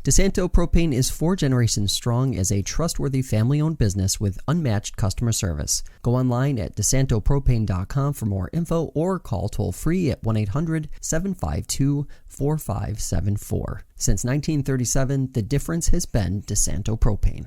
DeSanto Propane is 4 generations strong as a trustworthy family-owned business with unmatched customer service. Go online at DeSantoPropane.com for more info or call toll-free at 1-800-752-4574. Since 1937, the difference has been DeSanto Propane.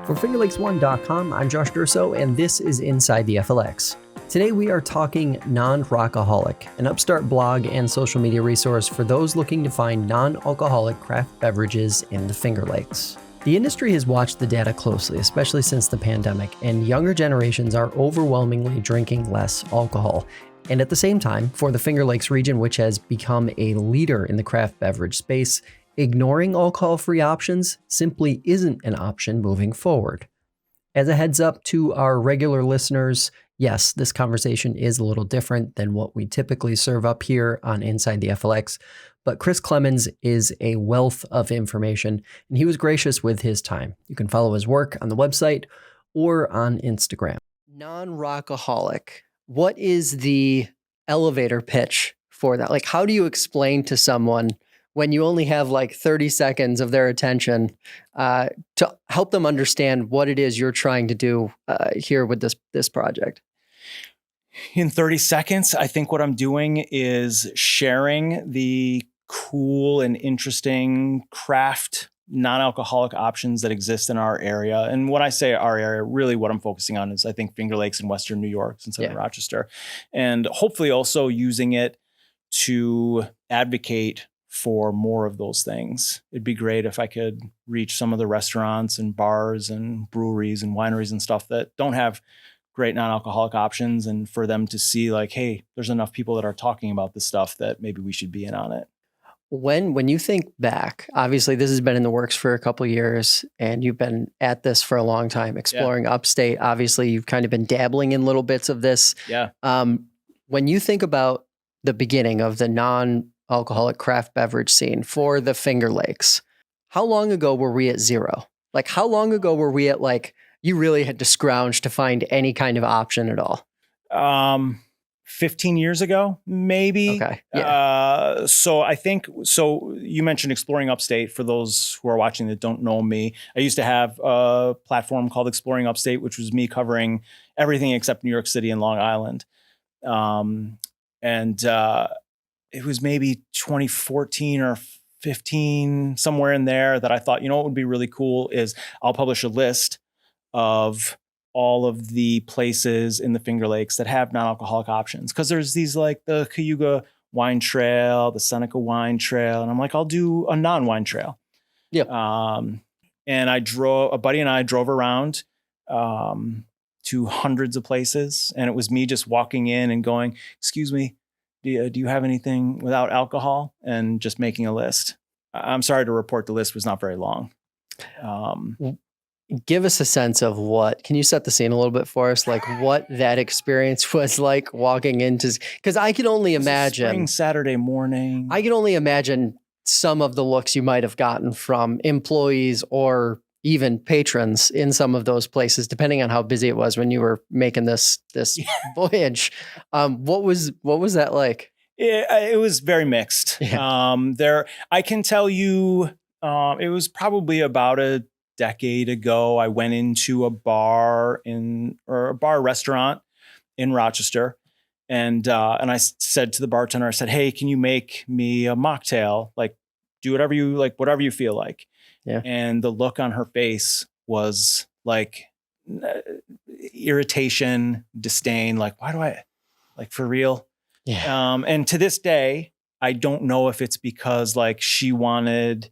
For FingerLakes1.com, I'm Josh Durso, and this is Inside the FLX. Today we are talking nonROCaholic, an upstart blog and social media resource for those looking to find non-alcoholic craft beverages in the Finger Lakes. The industry has watched the data closely, especially since the pandemic, and younger generations are overwhelmingly drinking less alcohol. And at the same time, for the Finger Lakes region, which has become a leader in the craft beverage space, ignoring alcohol-free options simply isn't an option moving forward. As a heads up to our regular listeners, yes, this conversation is a little different than what we typically serve up here on Inside the FLX, but Chris Clemens is a wealth of information, and he was gracious with his time. You can follow his work on the website or on Instagram. nonROCaholic. What is the elevator pitch for that? Like, how do you explain to someone when you only have like 30 seconds of their attention to help them understand what it is you're trying to do here with this project? In 30 seconds, I think what I'm doing is sharing the cool and interesting craft non-alcoholic options that exist in our area. And when I say our area, really what I'm focusing on is I think Finger Lakes and Western New York instead of Rochester. And hopefully also using it to advocate for more of those things. It'd be great if I could reach some of the restaurants and bars and breweries and wineries and stuff that don't have great non-alcoholic options, and for them to see like, hey, there's enough people that are talking about this stuff that maybe we should be in on it. When you think back, obviously this has been in the works for a couple of years and you've been at this for a long time, exploring upstate. Obviously you've kind of been dabbling in little bits of this. Yeah. When you think about the beginning of the non-alcoholic craft beverage scene for the Finger Lakes, how long ago were we at zero? Like, how long ago were we at like, you really had to scrounge to find any kind of option at all? 15 years ago, maybe. Okay. Yeah. So I think, so you mentioned Exploring Upstate. For those who are watching that don't know me, I used to have a platform called Exploring Upstate, which was me covering everything except New York City and Long Island. It was maybe 2014 or 15, somewhere in there, that I thought, you know, what would be really cool is I'll publish a list of all of the places in the Finger Lakes that have non-alcoholic options. Cause there's these like the Cayuga Wine Trail, the Seneca Wine Trail. And I'm like, I'll do a non-wine trail. Yeah. And a buddy and I drove around to hundreds of places. And it was me just walking in and going, excuse me, do you have anything without alcohol? And just making a list. I'm sorry to report the list was not very long. Give us a sense of can you set the scene a little bit for us? Like what that experience was like walking into, because I can only imagine. Spring Saturday morning. I can only imagine some of the looks you might have gotten from employees or even patrons in some of those places, depending on how busy it was when you were making this voyage. What was that like? It was very mixed. Yeah. I can tell you, it was probably about a decade ago. I went into a bar restaurant in Rochester, and I said to the bartender, I said, "Hey, can you make me a mocktail? Like, do whatever you feel like." Yeah. And the look on her face was like irritation, disdain. Like, why do I, like, for real? Yeah. And to this day, I don't know if it's because like she wanted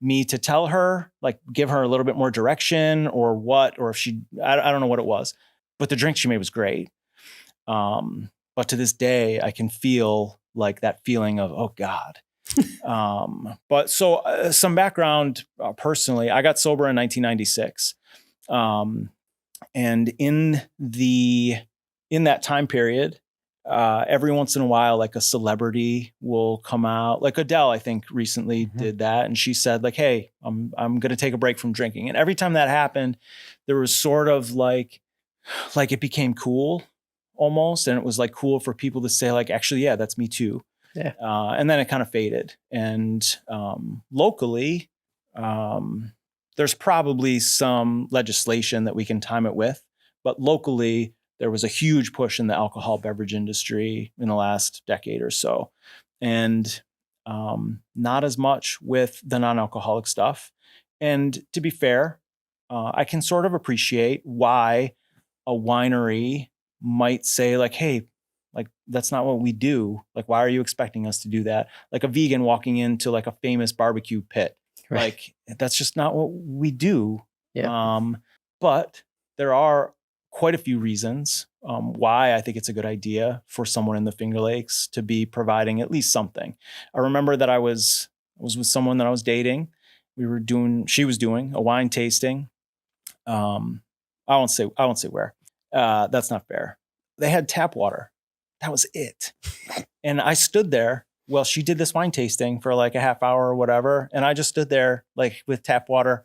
me to tell her, like give her a little bit more direction or what, or if I don't know what it was, but the drink she made was great. But to this day, I can feel like that feeling of, oh God. But so some background personally, I got sober in 1996. And in that time period, every once in a while, like a celebrity will come out. Like Adele, I think recently did that. And she said like, hey, I'm going to take a break from drinking. And every time that happened, there was sort of like it became cool almost. And it was like cool for people to say like, actually, yeah, that's me too. Yeah. And then it kind of faded. And locally, there's probably some legislation that we can time it with, but locally there was a huge push in the alcohol beverage industry in the last decade or so. And not as much with the non-alcoholic stuff. And to be fair, I can sort of appreciate why a winery might say like, hey, like, that's not what we do. Like, why are you expecting us to do that? Like a vegan walking into like a famous barbecue pit. Right. Like, that's just not what we do. Yeah. But there are quite a few reasons why I think it's a good idea for someone in the Finger Lakes to be providing at least something. I remember that I was with someone that I was dating. She was doing a wine tasting. I won't say where. That's not fair. They had tap water. That was it. And I stood there while she did this wine tasting for like a half hour or whatever. And I just stood there like with tap water.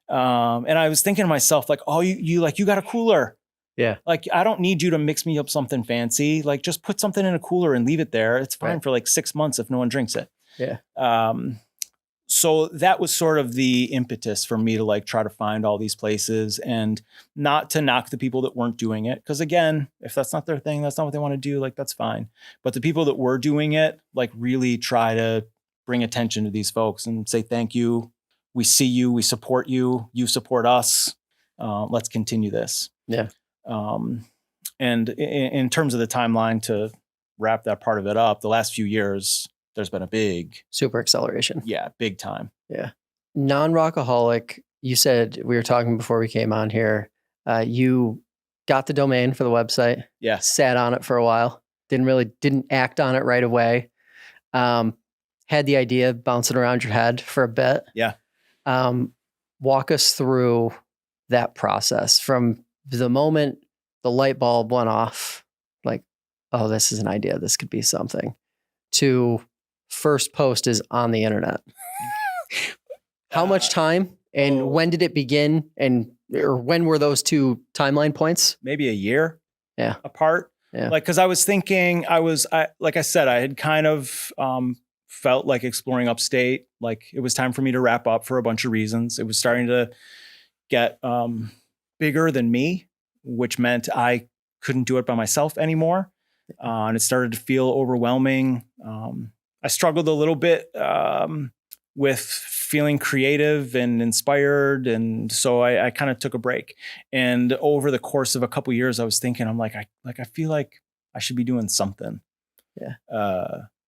And I was thinking to myself, like, oh, you got a cooler. Yeah. Like, I don't need you to mix me up something fancy. Like, just put something in a cooler and leave it there. It's fine for like 6 months if no one drinks it. Yeah. So that was sort of the impetus for me to like try to find all these places and not to knock the people that weren't doing it. Cause again, if that's not their thing, that's not what they want to do. Like, that's fine. But the people that were doing it, like, really try to bring attention to these folks and say, thank you. We see you, we support you, you support us. Let's continue this. Yeah. And in terms of the timeline, to wrap that part of it up, the last few years, there's been a big super acceleration. Yeah, big time. Yeah. nonROCaholic, you said, we were talking before we came on here, you got the domain for the website. Yeah. Sat on it for a while. Didn't act on it right away. Had the idea bouncing around your head for a bit. Yeah. Walk us through that process from the moment the light bulb went off, like, oh, this is an idea, this could be something, to first post is on the internet. How much time and when did it begin, or when were those two timeline points? Maybe a year apart. Yeah. Like, cause I was thinking like I said, I had kind of felt like exploring upstate. Like, it was time for me to wrap up for a bunch of reasons. It was starting to get bigger than me, which meant I couldn't do it by myself anymore. And it started to feel overwhelming. I struggled a little bit with feeling creative and inspired. And so I kind of took a break. And over the course of a couple of years, I was thinking, I'm like, I feel like I should be doing something. Yeah.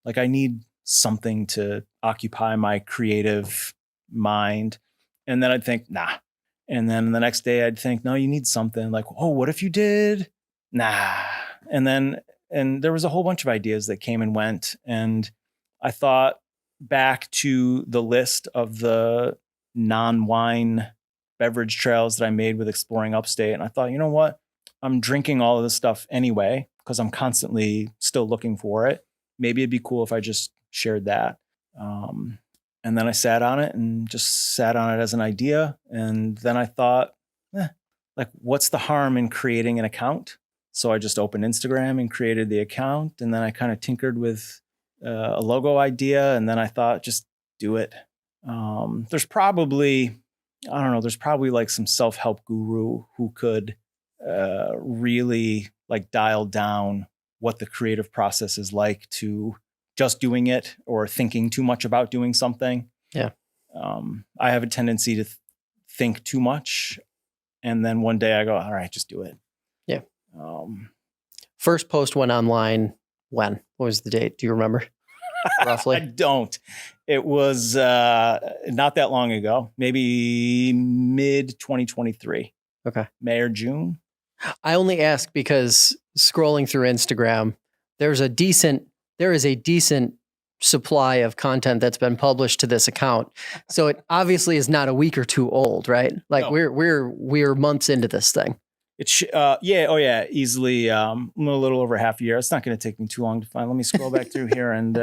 Like, I need something to occupy my creative mind. And then I'd think, nah. And then the next day I'd think, no, you need something. Like, oh, what if you did? Nah. And there was a whole bunch of ideas that came and went. And I thought back to the list of the non-wine beverage trails that I made with exploring upstate. And I thought, you know what? I'm drinking all of this stuff anyway, because I'm constantly still looking for it. Maybe it'd be cool if I just shared that. And then I sat on it and just sat on it as an idea. And then I thought, like, what's the harm in creating an account? So I just opened Instagram and created the account. And then I kind of tinkered with a logo idea. And then I thought, just do it. There's probably like some self-help guru who could really like dial down what the creative process is like to just doing it or thinking too much about doing something. Yeah. I have a tendency to think too much. And then one day I go, all right, just do it. Yeah. First post went online when? What was the date? Do you remember? Roughly? I don't. It was not that long ago, maybe mid 2023. Okay. May or June. I only ask because scrolling through Instagram, there is a decent supply of content that's been published to this account. So it obviously is not a week or two old, right? Like, no. we're months into this thing. Easily a little over half a year. It's not going to take me too long to find. Let me scroll back through here and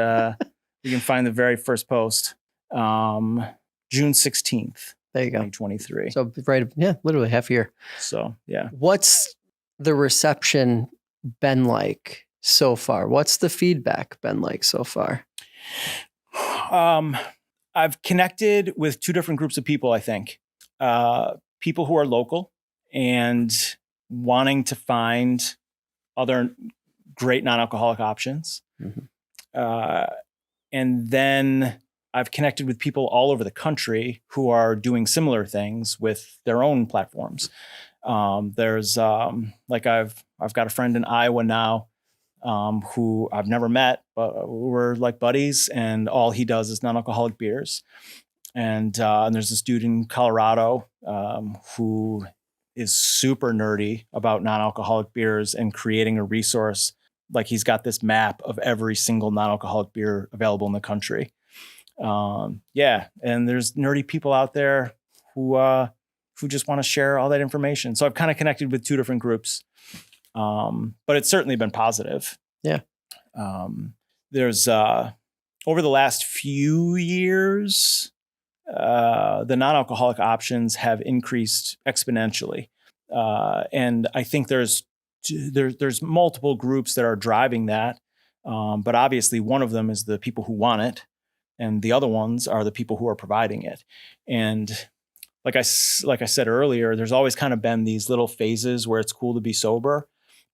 you can find the very first post. June 16th. There you go. 2023. So literally half a year. So yeah. What's the reception been like so far? What's the feedback been like so far? I've connected with two different groups of people, I think. People who are local and wanting to find other great non-alcoholic options. Mm-hmm. And then I've connected with people all over the country who are doing similar things with their own platforms. There's like I've got a friend in Iowa now who I've never met, but we're like buddies, and all he does is non-alcoholic beers. And there's this dude in Colorado who is super nerdy about non-alcoholic beers and creating a resource. Like he's got this map of every single non-alcoholic beer available in the country. And there's nerdy people out there who just want to share all that information. So I've kind of connected with two different groups, but it's certainly been positive. Yeah. There's over the last few years, the non-alcoholic options have increased exponentially, and I think there's multiple groups that are driving that, but obviously one of them is the people who want it. And the other ones are the people who are providing it. And like I said earlier, there's always kind of been these little phases where it's cool to be sober.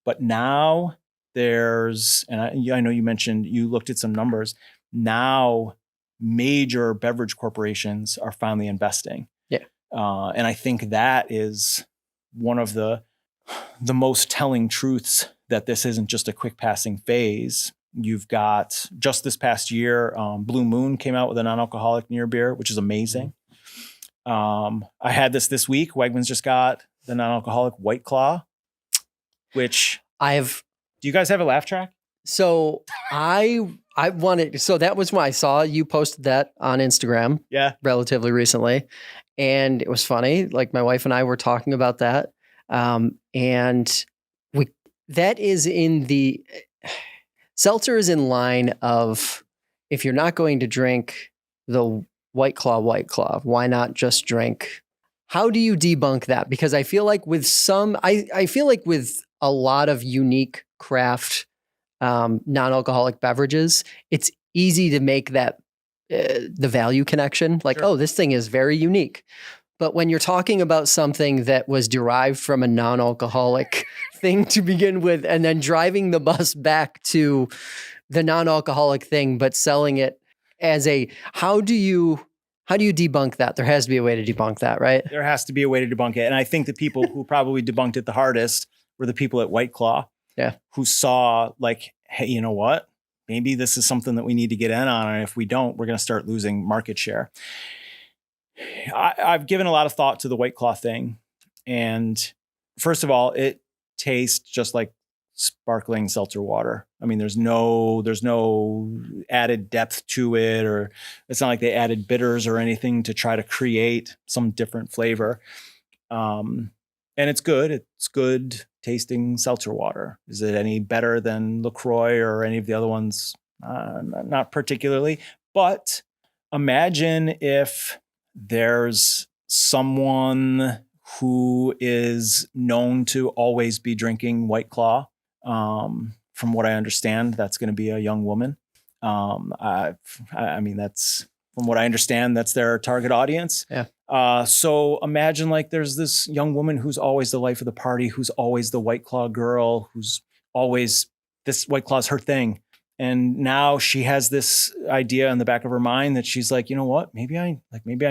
But now and I know you mentioned, you looked at some numbers. Now major beverage corporations are finally investing. Yeah. And I think that is one of the most telling truths, that this isn't just a quick passing phase. You've got, just this past year, Blue Moon came out with a non-alcoholic near beer, which is amazing. I had this week. Wegmans just got the non-alcoholic White Claw, which do you guys have a laugh track? So I wanted, so that was when I saw you posted that on Instagram. Yeah. Relatively recently. And it was funny. Like my wife and I were talking about that. That is in the, seltzer is in line of, if you're not going to drink the White Claw, why not just drink? How do you debunk that? Because I feel like with I feel like with a lot of unique craft non-alcoholic beverages, it's easy to make that the value connection. Like, sure. Oh, this thing is very unique. But when you're talking about something that was derived from a non-alcoholic thing to begin with, and then driving the bus back to the non-alcoholic thing, but selling it as how do you debunk that? There has to be a way to debunk that, right? There has to be a way to debunk it. And I think the people who probably debunked it the hardest were the people at White Claw. Yeah. Who saw like, hey, you know what? Maybe this is something that we need to get in on. And if we don't, we're going to start losing market share. I've given a lot of thought to the White Claw thing. And first of all, it tastes just like sparkling seltzer water. I mean, there's no added depth to it, or it's not like they added bitters or anything to try to create some different flavor. And it's good. It's good tasting seltzer water. Is it any better than LaCroix or any of the other ones? Not particularly. But imagine if there's someone who is known to always be drinking White Claw. From what I understand, that's going to be a young woman. I mean, that's, from what I understand, that's their target audience. Yeah. So imagine like there's this young woman who's always the life of the party, who's always the White Claw girl, who's always, this White Claw's her thing. And now she has this idea in the back of her mind that she's like, you know what, maybe I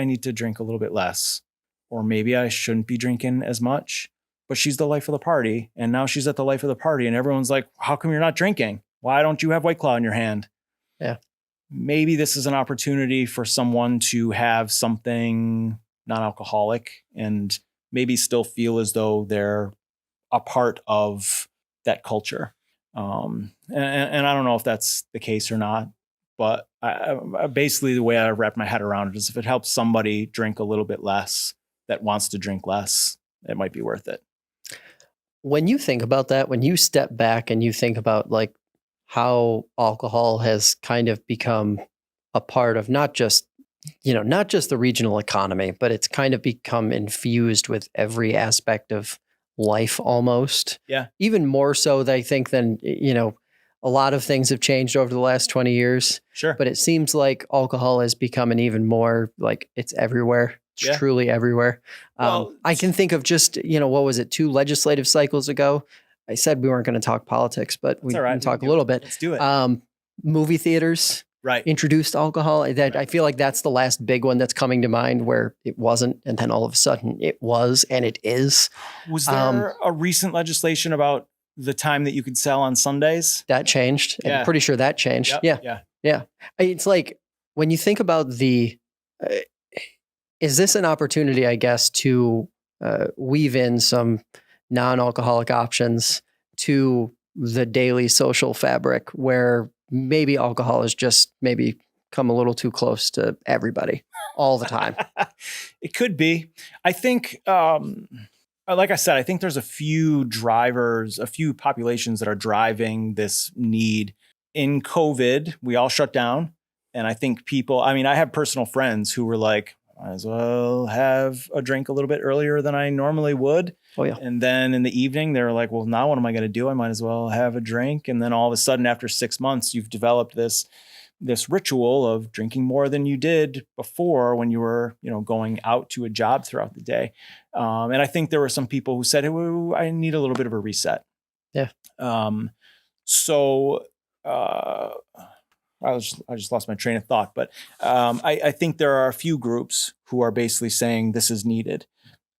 need to drink a little bit less, or maybe I shouldn't be drinking as much. But she's the life of the party. And now she's at the life of the party. And everyone's like, how come you're not drinking? Why don't you have White Claw in your hand? Yeah. Maybe this is an opportunity for someone to have something non-alcoholic and maybe still feel as though they're a part of that culture. And I don't know if that's the case or not, but I basically the way I wrap my head around it is if it helps somebody drink a little bit less that wants to drink less, it might be worth it. When you think about that, when you step back and you think about like how alcohol has kind of become a part of not just the regional economy, but it's kind of become infused with every aspect of life almost. Yeah. Even more so, I think, than, a lot of things have changed over the last 20 years. Sure. But it seems like alcohol has become an even more, like, it's everywhere. It's Yeah. truly everywhere. Well, I can think of just, what was it, 2 legislative cycles ago? I said we weren't going to talk politics, but we all right. can talk We a little bit. Let's do it. Movie theaters. Right. Introduced alcohol. I feel like that's the last big one that's coming to mind where it wasn't, and then all of a sudden it was, and it is. Was there a recent legislation about the time that you could sell on Sundays? That changed. Yeah. I'm pretty sure that changed. Yep. Yeah. It's like when you think about is this an opportunity, I guess, to weave in some non-alcoholic options to the daily social fabric where maybe alcohol has just maybe come a little too close to everybody all the time? It could be. I think, like I said, I think there's a few populations that are driving this need. In COVID, we all shut down. And I think I have personal friends who were like, might as well have a drink a little bit earlier than I normally would. Oh, yeah. And then in the evening, they were like, well, now what am I going to do? I might as well have a drink. And then all of a sudden, after 6 months, you've developed this ritual of drinking more than you did before when you were, going out to a job throughout the day. And I think there were some people who said, hey, I need a little bit of a reset. Yeah. I just lost my train of thought, but I think there are a few groups who are basically saying this is needed.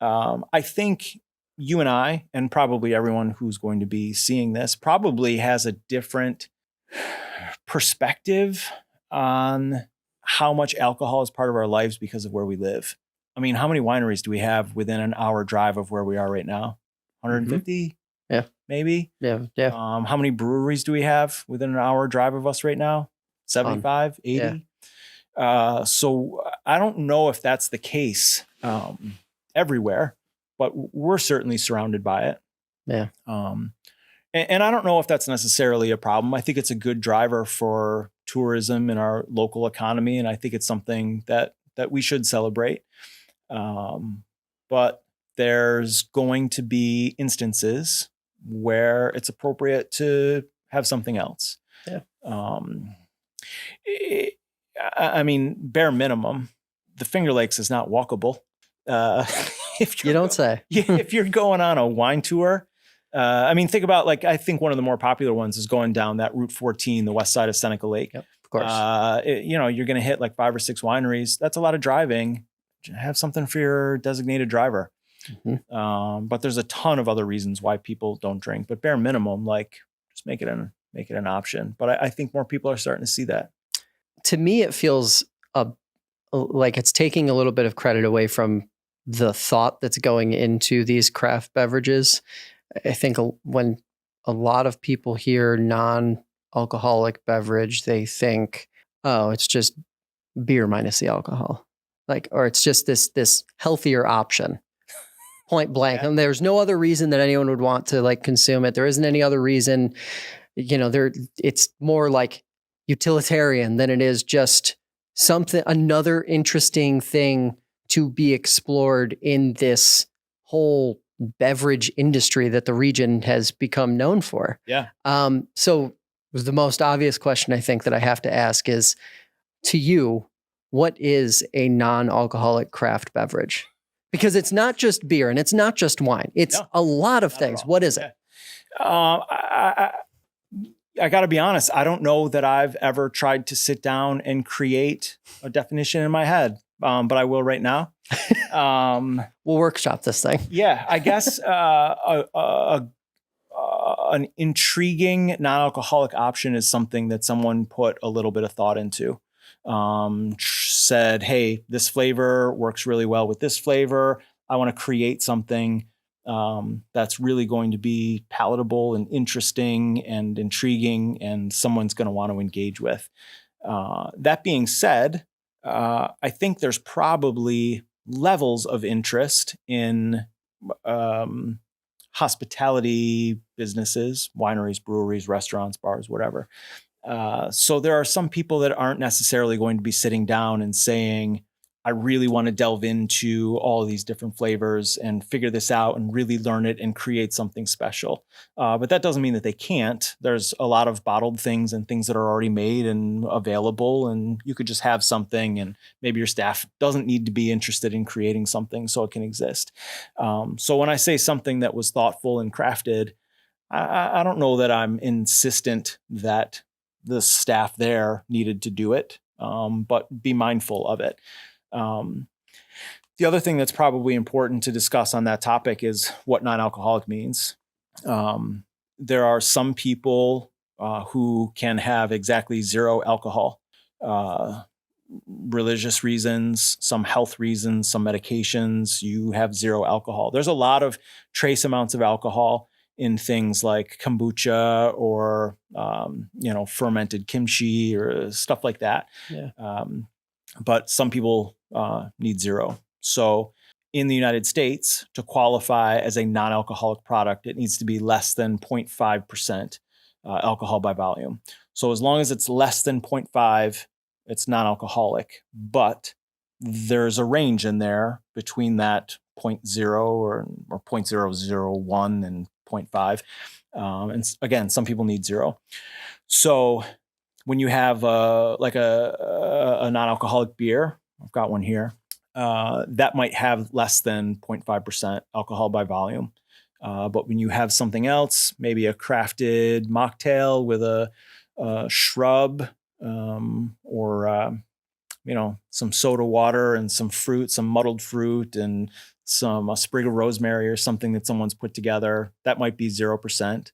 I think you and I, and probably everyone who's going to be seeing this, probably has a different perspective on how much alcohol is part of our lives because of where we live. I mean, how many wineries do we have within an hour drive of where we are right now? 150? Mm-hmm. Yeah. Maybe? Yeah. How many breweries do we have within an hour drive of us right now? 75, 80? Yeah. So I don't know if that's the case everywhere, but we're certainly surrounded by it. Yeah. And I don't know if that's necessarily a problem. I think it's a good driver for tourism in our local economy. And I think it's something that we should celebrate. But there's going to be instances where it's appropriate to have something else. Yeah. I mean, bare minimum, the Finger Lakes is not walkable. If you don't say. If you're going on a wine tour, think about, I think one of the more popular ones is going down that Route 14, the west side of Seneca Lake. Yep, of course. You're going to hit 5 or 6 wineries. That's a lot of driving. Have something for your designated driver. Mm-hmm. But there's a ton of other reasons why people don't drink. But bare minimum, just make it an option. But I think more people are starting to see that. To me, it feels like it's taking a little bit of credit away from the thought that's going into these craft beverages. I think when a lot of people hear non-alcoholic beverage, they think, oh, it's just beer minus the alcohol. Or it's just this healthier option. Point blank. Yeah. And there's no other reason that anyone would want to consume it. There isn't any other reason, it's more like utilitarian than it is just another interesting thing to be explored in this whole beverage industry that the region has become known for. Yeah. So the most obvious question I think that I have to ask is, to you, what is a non-alcoholic craft beverage? Because it's not just beer and it's not just wine. It's a lot of things. What is it? I got to be honest. I don't know that I've ever tried to sit down and create a definition in my head, but I will right now. We'll workshop this thing. Yeah, I guess an intriguing non-alcoholic option is something that someone put a little bit of thought into. Said, hey, this flavor works really well with this flavor. I want to create something that's really going to be palatable and interesting and intriguing, and someone's going to want to engage with. That being said, I think there's probably levels of interest in hospitality businesses, wineries, breweries, restaurants, bars, whatever. So there are some people that aren't necessarily going to be sitting down and saying, I really want to delve into all of these different flavors and figure this out and really learn it and create something special. But that doesn't mean that they can't. There's a lot of bottled things and things that are already made and available, and you could just have something, and maybe your staff doesn't need to be interested in creating something so it can exist. So when I say something that was thoughtful and crafted, I don't know that I'm insistent that the staff there needed to do it, but be mindful of it. The other thing that's probably important to discuss on that topic is what non-alcoholic means. There are some people who can have exactly zero alcohol, religious reasons, some health reasons, some medications, you have zero alcohol. There's a lot of trace amounts of alcohol in things like kombucha or, fermented kimchi or stuff like that. Yeah. But some people need zero. So in the United States, to qualify as a non-alcoholic product, it needs to be less than 0.5% alcohol by volume. So as long as it's less than 0.5, it's non-alcoholic. But there's a range in there between that 0.0 or 0.001 and 0.5. And again, some people need zero. So when you have a non-alcoholic beer, I've got one here, that might have less than 0.5% alcohol by volume. But when you have something else, maybe a crafted mocktail with a shrub or some soda water and some fruit, some muddled fruit and a sprig of rosemary or something that someone's put together, that might be 0%.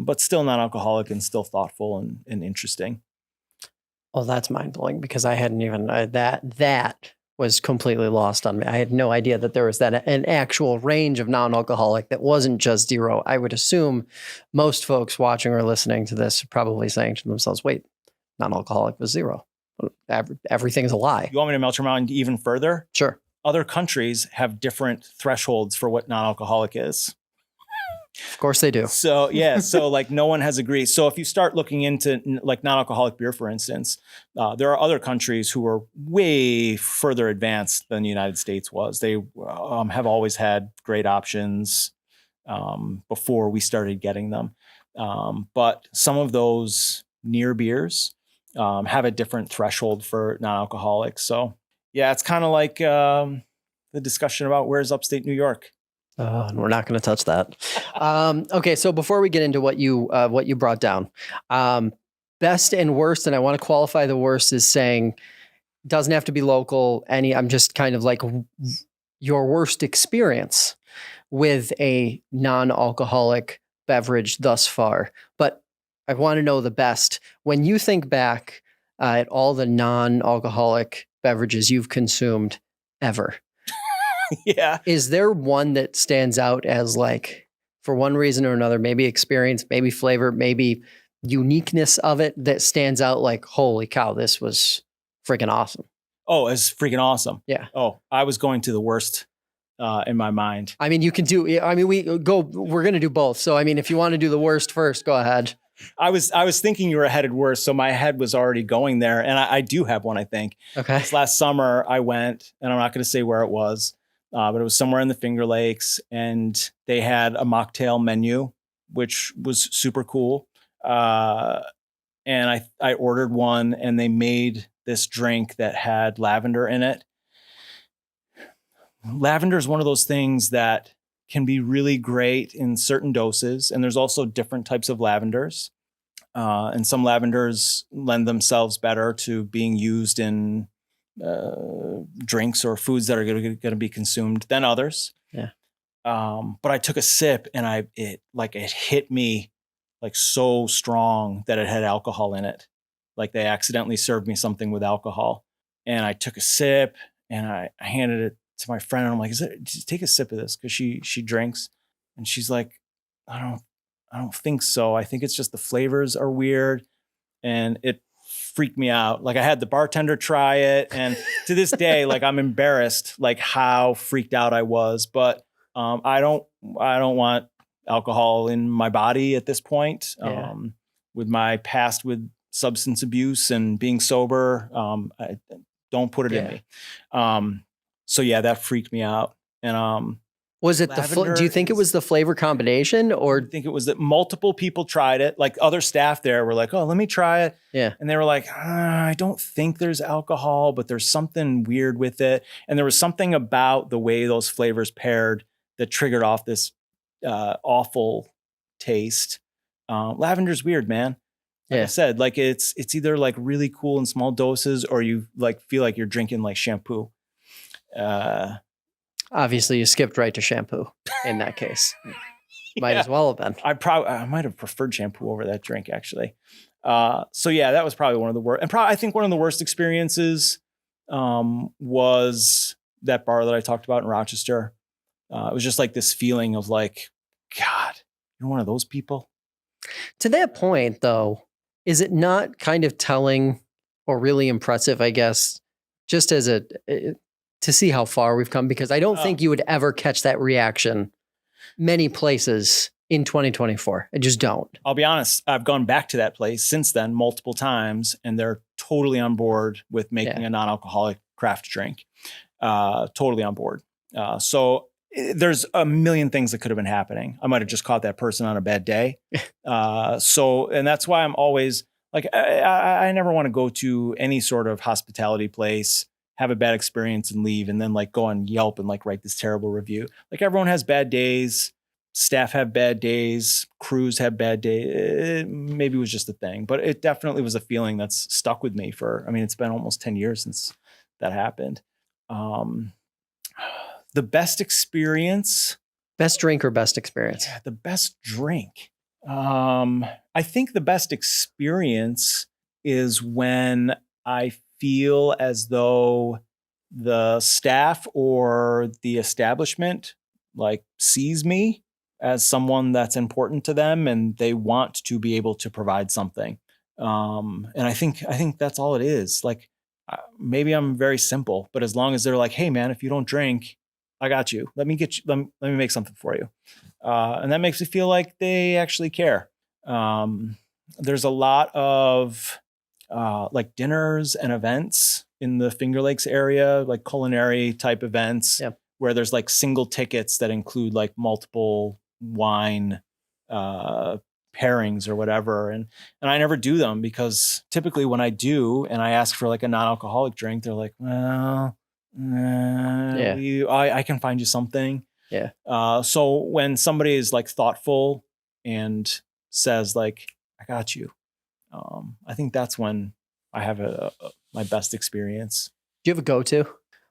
But still non-alcoholic and still thoughtful and interesting. Oh, that's mind-blowing because I hadn't even, that was completely lost on me. I had no idea that there was an actual range of non-alcoholic that wasn't just zero. I would assume most folks watching or listening to this are probably saying to themselves, wait, non-alcoholic was zero. Everything's a lie. You want me to melt your mind even further? Sure. Other countries have different thresholds for what non-alcoholic is. Of course they do. So yeah, so like no one has agreed. So if you start looking into like non-alcoholic beer, for instance, there are other countries who are way further advanced than the United States was. They have always had great options before we started getting them. But some of those near beers have a different threshold for non-alcoholic. So yeah, it's kind of like the discussion about where's upstate New York. And we're not going to touch that. Okay, so before we get into what you brought down, best and worst, and I want to qualify the worst is saying doesn't have to be local. I'm just kind of like your worst experience with a non-alcoholic beverage thus far. But I want to know the best. When you think back at all the non-alcoholic beverages you've consumed ever. Yeah. Is there one that stands out as like, for one reason or another, maybe experience, maybe flavor, maybe uniqueness of it that stands out like, holy cow, this was freaking awesome? Oh, it's freaking awesome. Yeah. Oh, I was going to the worst in my mind. I mean, we're going to do both. So, I mean, if you want to do the worst first, go ahead. I was thinking you were headed worse. So my head was already going there. And I do have one, I think. Okay. This last summer I went, and I'm not going to say where it was. But it was somewhere in the Finger Lakes, and they had a mocktail menu, which was super cool. And I ordered one, and they made this drink that had lavender in it. Lavender is one of those things that can be really great in certain doses, and there's also different types of lavenders. And some lavenders lend themselves better to being used in drinks or foods that are going to be consumed than others. Yeah. But I took a sip and it hit me like so strong that it had alcohol in it. Like they accidentally served me something with alcohol, and I took a sip and I handed it to my friend, and I'm like, just take a sip of this. Cause she drinks, and she's like, I don't think so. I think it's just the flavors are weird. And it freaked me out. Like I had the bartender try it, and to this day, like I'm embarrassed, like how freaked out I was. But I don't want alcohol in my body at this point. Yeah. With my past with substance abuse and being sober, I don't put it in me. So yeah, that freaked me out. And was it do you think it was the flavor combination, or I think it was that multiple people tried it? Like other staff there were like, "Oh, let me try it." Yeah. And they were like, "I don't think there's alcohol, but there's something weird with it." And there was something about the way those flavors paired that triggered off this awful taste. Lavender's weird, man. Like I said, like it's either like really cool in small doses, or you like feel like you're drinking like shampoo. Obviously you skipped right to shampoo in that case. Might as well have been. I might have preferred shampoo over that drink, actually. So yeah, that was probably one of the worst. And I think one of the worst experiences was that bar that I talked about in Rochester. It was just like this feeling of like, God, you're one of those people. To that point, though, is it not kind of telling or really impressive, I guess, just as to see how far we've come? Because I don't think you would ever catch that reaction many places in 2024. I just don't. I'll be honest. I've gone back to that place since then multiple times, and they're totally on board with making a non-alcoholic craft drink. Totally on board. So there's a million things that could have been happening. I might have just caught that person on a bad day. And that's why I'm always like, I never want to go to any sort of hospitality place, have a bad experience and leave, and then like go on Yelp and like write this terrible review. Like everyone has bad days. Staff have bad days. Crews have bad days. Maybe it was just a thing, but it definitely was a feeling that's stuck with me it's been almost 10 years since that happened. The best experience. Best drink or best experience? Yeah, the best drink. I think the best experience is when I feel as though the staff or the establishment like sees me as someone that's important to them, and they want to be able to provide something. And I think that's all it is. Like maybe I'm very simple, but as long as they're like, "Hey man, if you don't drink, I got you. Let me get you. Let me make something for you." And that makes me feel like they actually care. There's a lot of like dinners and events in the Finger Lakes area, like culinary type events, where there's like single tickets that include like multiple wine pairings or whatever. And I never do them because typically when I do and I ask for like a non-alcoholic drink, they're like, "Well, I can find you something." Yeah. So when somebody is like thoughtful and says like, "I got you," I think that's when I have my best experience. Do you have a go-to?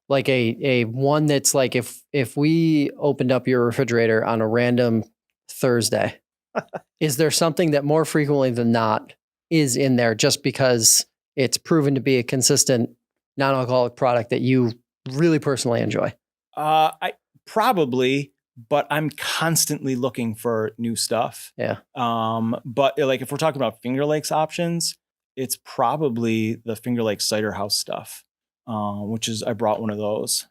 Like a one that's like if we opened up your refrigerator on a random Thursday, is there something that more frequently than not is in there just because it's proven to be a consistent non-alcoholic product that you really personally enjoy? I probably, but I'm constantly looking for new stuff. Yeah. But like if we're talking about Finger Lakes options, it's probably the Finger Lakes Cider House stuff, which is I brought one of those.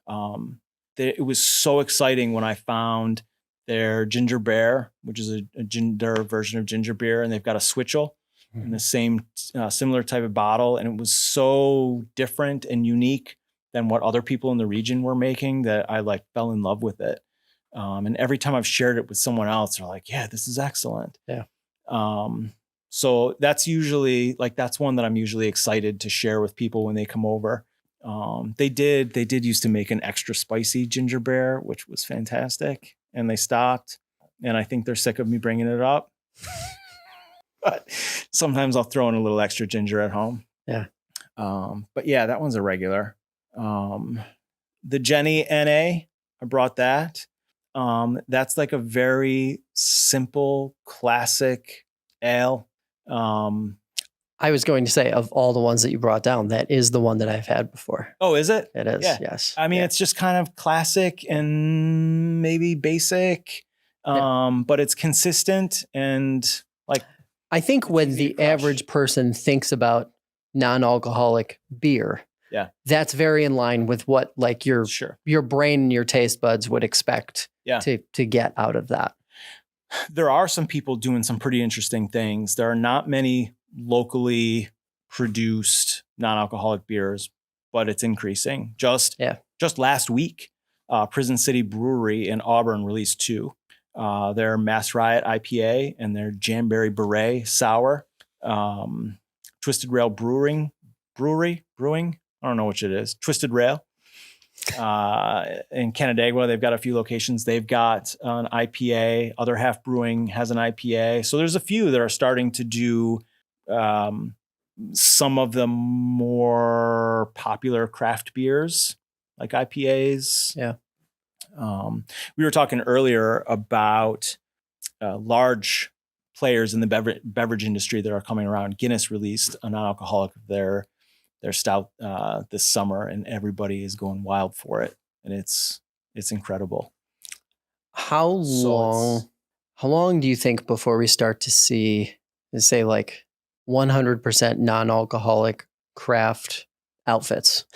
It was so exciting when I found their ginger beer, which is a ginger version of ginger beer, and they've got a switchel in the same similar type of bottle, and it was so different and unique than what other people in the region were making that I like fell in love with it. And every time I've shared it with someone else, they're like, "Yeah, this is excellent." Yeah. So that's usually like, that's one that I'm usually excited to share with people when they come over. They did used to make an extra spicy ginger beer, which was fantastic, and they stopped, and I think they're sick of me bringing it up. But sometimes I'll throw in a little extra ginger at home. Yeah. But yeah, that one's a regular. The Jenny NA, I brought that. That's like a very simple, classic ale. I was going to say, of all the ones that you brought down, that is the one that I've had before. Oh, is it? It is. Yeah. Yes. I mean, it's just kind of classic and maybe basic, but it's consistent and like. I think when the average person thinks about non-alcoholic beer, that's very in line with what like your brain and your taste buds would expect to get out of that. there are some people doing some pretty interesting things. There are not many locally produced non-alcoholic beers, but it's increasing. Just last week, Prison City Brewery in Auburn released two. Their Mass Riot IPA and their Jamberry Beret Sour. Twisted Rail Brewing. I don't know which it is. Twisted Rail. In Canandaigua, they've got a few locations. They've got an IPA. Other Half Brewing has an IPA. So there's a few that are starting to do some of the more popular craft beers, like IPAs. Yeah. We were talking earlier about large players in the beverage industry that are coming around. Guinness released a non-alcoholic of their stout this summer, and everybody is going wild for it, and it's incredible. How long do you think before we start to see, say, like 100% non-alcoholic craft outfits?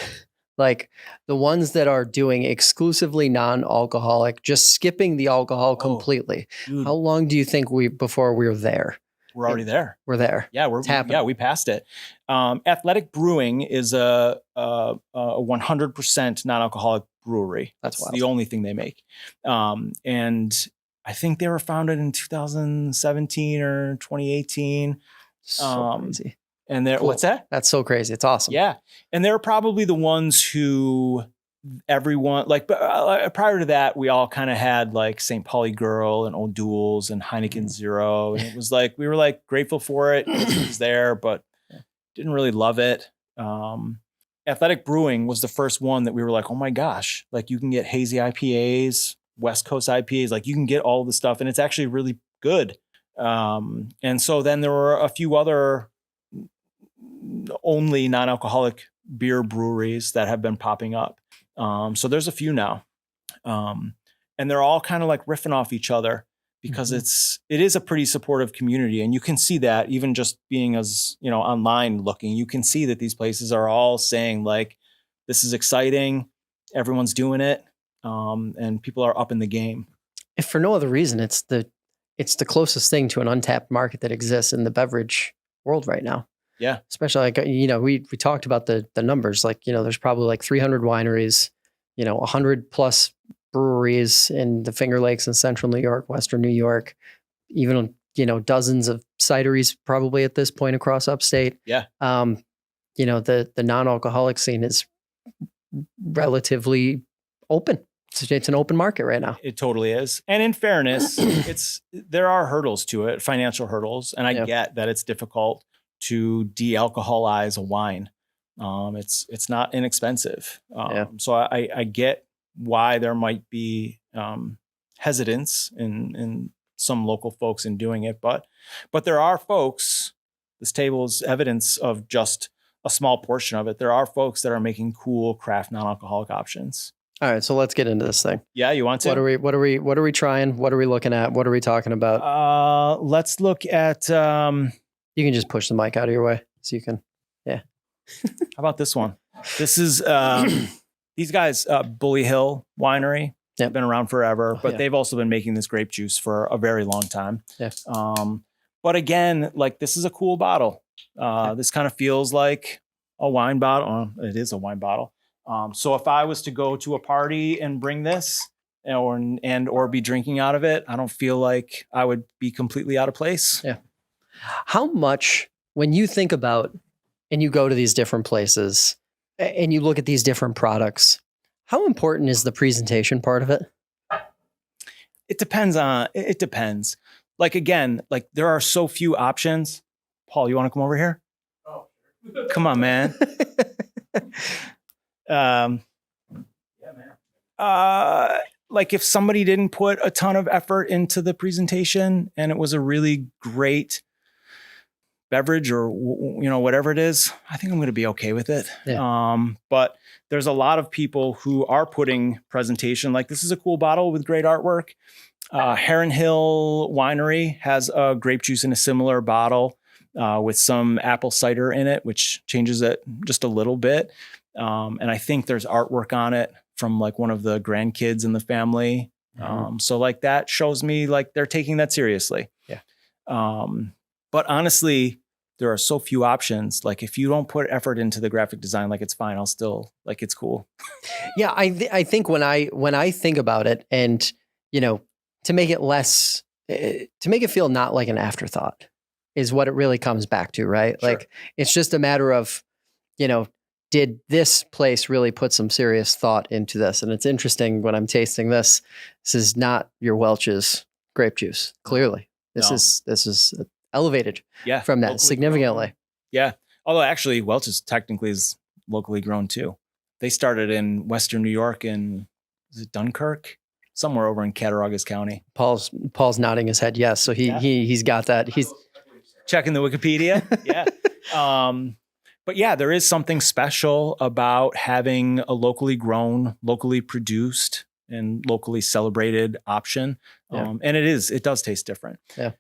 Like the ones that are doing exclusively non-alcoholic, just skipping the alcohol completely. Dude. How long do you think before we're there? We're already there. We're there. Yeah, we passed it. Athletic Brewing is a 100% non-alcoholic brewery. That's wild. The only thing they make. And I think they were founded in 2017 or 2018. So crazy. And they're Cool. What's that? That's so crazy. It's awesome. Yeah. And they're probably the ones who everyone like prior to that, we all kind of had like St. Pauli Girl and O'Doul's and Heineken Zero. And it was like, we were like grateful for it. It was there, but didn't really love it. Athletic Brewing was the first one that we were like, oh my gosh, like you can get hazy IPAs, West Coast IPAs, like you can get all the stuff and it's actually really good. And so then there were a few other only non-alcoholic beer breweries that have been popping up. So there's a few now. And they're all kind of like riffing off each other because it is a pretty supportive community. And you can see that even just being as, online looking, you can see that these places are all saying like, this is exciting. Everyone's doing it. And people are up in the game. If for no other reason, it's the closest thing to an untapped market that exists in the beverage world right now. Yeah. Especially like, we talked about the numbers, like, there's probably like 300 wineries, 100 plus breweries in the Finger Lakes in central New York, Western New York, even, dozens of cideries probably at this point across upstate. Yeah. The non-alcoholic scene is relatively open. It's an open market right now. It totally is. And in fairness, there are hurdles to it, financial hurdles. And I get that it's difficult to de-alcoholize a wine. It's not inexpensive. So I get why there might be hesitance in some local folks in doing it, but there are folks, this table is evidence of just a small portion of it. There are folks that are making cool craft non-alcoholic options. All right, so let's get into this thing. Yeah, you want to? What are we trying? What are we looking at? What are we talking about? Let's look at you can just push the mic out of your way so you can, yeah. How about this one? This is these guys, Bully Hill Winery. They've been around forever, but they've also been making this grape juice for a very long time. Yeah. But again, like this is a cool bottle. This kind of feels like a wine bottle. It is a wine bottle. So if I was to go to a party and bring this or be drinking out of it, I don't feel like I would be completely out of place. Yeah. How much, when you think about and you go to these different places and you look at these different products, how important is the presentation part of it? It depends. Like, again, like there are so few options. Paul, you want to come over here? Oh, come on, man. Yeah, man. Like if somebody didn't put a ton of effort into the presentation and it was a really great beverage or, whatever it is, I think I'm going to be okay with it. Yeah. But there's a lot of people who are putting presentation, like this is a cool bottle with great artwork. Heron Hill Winery has a grape juice in a similar bottle with some apple cider in it, which changes it just a little bit. And I think there's artwork on it from like one of the grandkids in the family So like that shows me like they're taking that seriously. Yeah. But honestly, there are so few options. Like if you don't put effort into the graphic design, like it's fine. I'll still like, it's cool. Yeah. I think when I think about it and, to make it less, to make it feel not like an afterthought is what it really comes back to, right? Sure. Like it's just a matter of, did this place really put some serious thought into this? And it's interesting when I'm tasting this. This is not your Welch's grape juice. Clearly, this is elevated from that significantly. Grown. Yeah. Although actually, Welch's technically is locally grown too. They started in Western New York in is it Dunkirk, somewhere over in Cattaraugus County. Paul's nodding his head yes. So he's got that. He's checking the Wikipedia. Yeah. But yeah, there is something special about having a locally grown, locally produced, and locally celebrated option. And it does taste different. Yeah.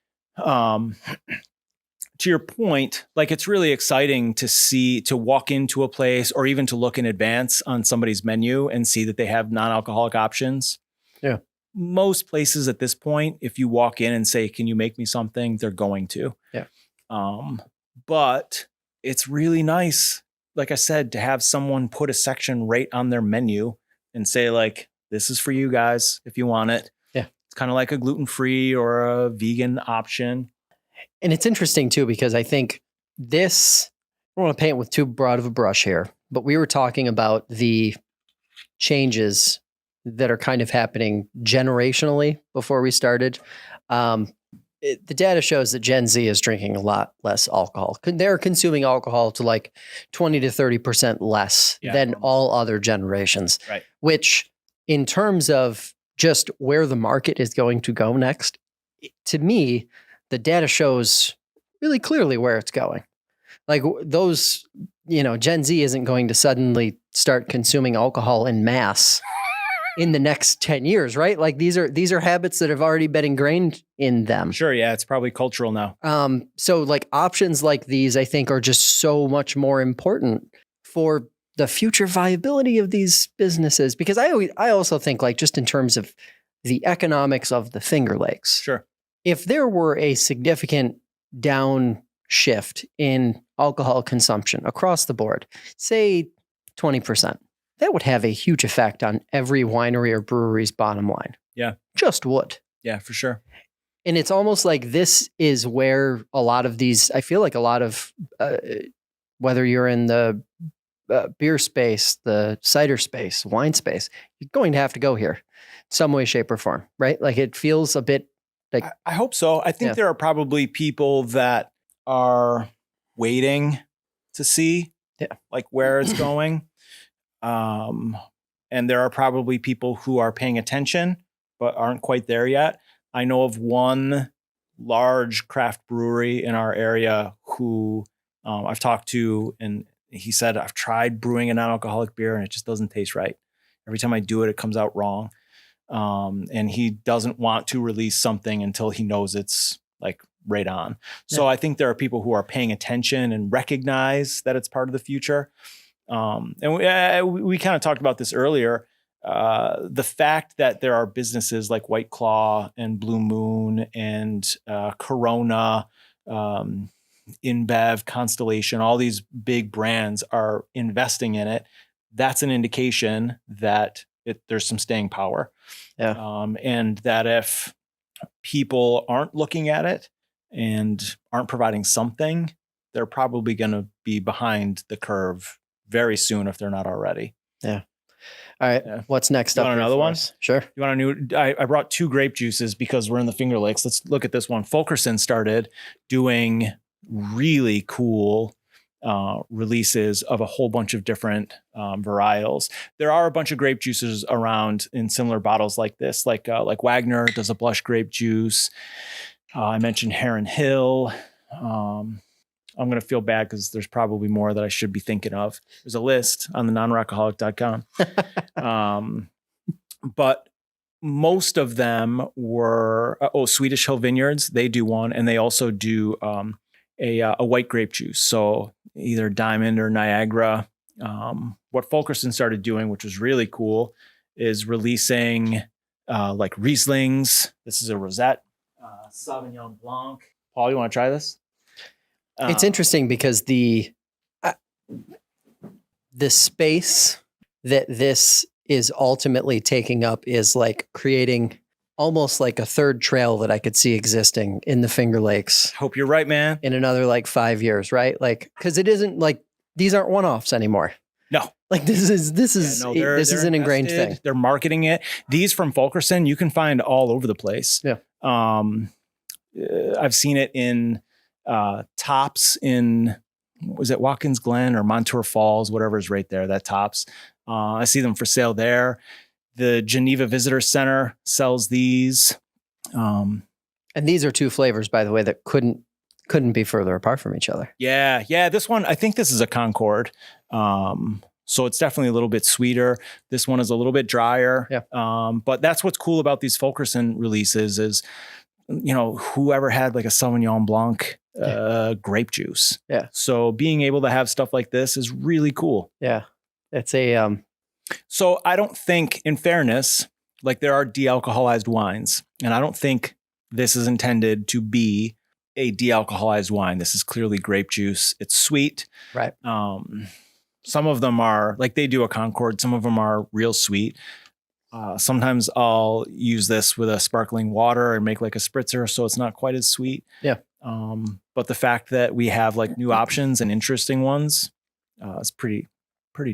To your point, like it's really exciting to walk into a place or even to look in advance on somebody's menu and see that they have non-alcoholic options. Yeah. Most places at this point, if you walk in and say, "Can you make me something?" they're going to. Yeah. But it's really nice, like I said, to have someone put a section right on their menu and say like, "This is for you guys if you want it." Yeah. It's kind of like a gluten-free or a vegan option. And it's interesting too, because I think this, I don't want to paint with too broad of a brush here, but we were talking about the changes that are kind of happening generationally before we started. The data shows that Gen Z is drinking a lot less alcohol. They're consuming alcohol to like 20 to 30% less than all other generations, right? Which in terms of just where the market is going to go next, to me, the data shows really clearly where it's going. Like those, Gen Z isn't going to suddenly start consuming alcohol in mass in the next 10 years, right? Like these are habits that have already been ingrained in them. Sure. Yeah. It's probably cultural now. So like options like these, I think are just so much more important for the future viability of these businesses. Because I also think like just in terms of the economics of the Finger Lakes. Sure. If there were a significant downshift in alcohol consumption across the board, say 20%, that would have a huge effect on every winery or brewery's bottom line. Yeah. Just would. Yeah, for sure. And it's almost like this is where a lot of these, I feel like a lot of, whether you're in the beer space, the cider space, wine space, you're going to have to go here some way, shape, or form, right? Like it feels a bit like. I hope so. I think there are probably people that are waiting to see like where it's going. And there are probably people who are paying attention, but aren't quite there yet. I know of one large craft brewery in our area who I've talked to, and he said, "I've tried brewing a non-alcoholic beer and it just doesn't taste right. Every time I do it, it comes out wrong." And he doesn't want to release something until he knows it's like right on. So I think there are people who are paying attention and recognize that it's part of the future. And we kind of talked about this earlier. The fact that there are businesses like White Claw and Blue Moon and Corona, InBev, Constellation, all these big brands are investing in it. That's an indication that there's some staying power. Yeah. And that if people aren't looking at it and aren't providing something, they're probably going to be behind the curve very soon if they're not already. Yeah. All right. Yeah. What's next up? Want another one? Sure. You want a new? I brought 2 grape juices because we're in the Finger Lakes. Let's look at this one. Fulkerson started doing really cool releases of a whole bunch of different varietals. There are a bunch of grape juices around in similar bottles like this, like Wagner does a blush grape juice. I mentioned Heron Hill. I'm going to feel bad because there's probably more that I should be thinking of. There's a list on the nonROCaholic.com. But most of them were, Swedish Hill Vineyards. They do one, and they also do a white grape juice. So either Diamond or Niagara. What Fulkerson started doing, which was really cool, is releasing like Rieslings. This is a Rosette Sauvignon Blanc. Paul, you want to try this? It's interesting because the space that this is ultimately taking up is like creating almost like a third trail that I could see existing in the Finger Lakes Hope you're right, man. in another like 5 years, right? Like, because it isn't like these aren't one-offs anymore. No. Like this is an ingrained thing. They're marketing it. These from Fulkerson, you can find all over the place. Yeah. I've seen it in Tops in, was it Watkins Glen or Montour Falls, whatever is right there, that Tops. I see them for sale there. The Geneva Visitor Center sells these. And these are two flavors, by the way, that couldn't be further apart from each other. Yeah. This one, I think this is a Concord. So it's definitely a little bit sweeter. This one is a little bit drier. Yeah. But that's what's cool about these Fulkerson releases is, whoever had like a Sauvignon Blanc grape juice. Yeah. So being able to have stuff like this is really cool. Yeah. It's a So I don't think, in fairness, like there are de-alcoholized wines, and I don't think this is intended to be a de-alcoholized wine. This is clearly grape juice. It's sweet. right. Some of them are like they do a Concord. Some of them are real sweet. Sometimes I'll use this with a sparkling water and make like a spritzer, so it's not quite as sweet. Yeah. But the fact that we have like new options and interesting ones is pretty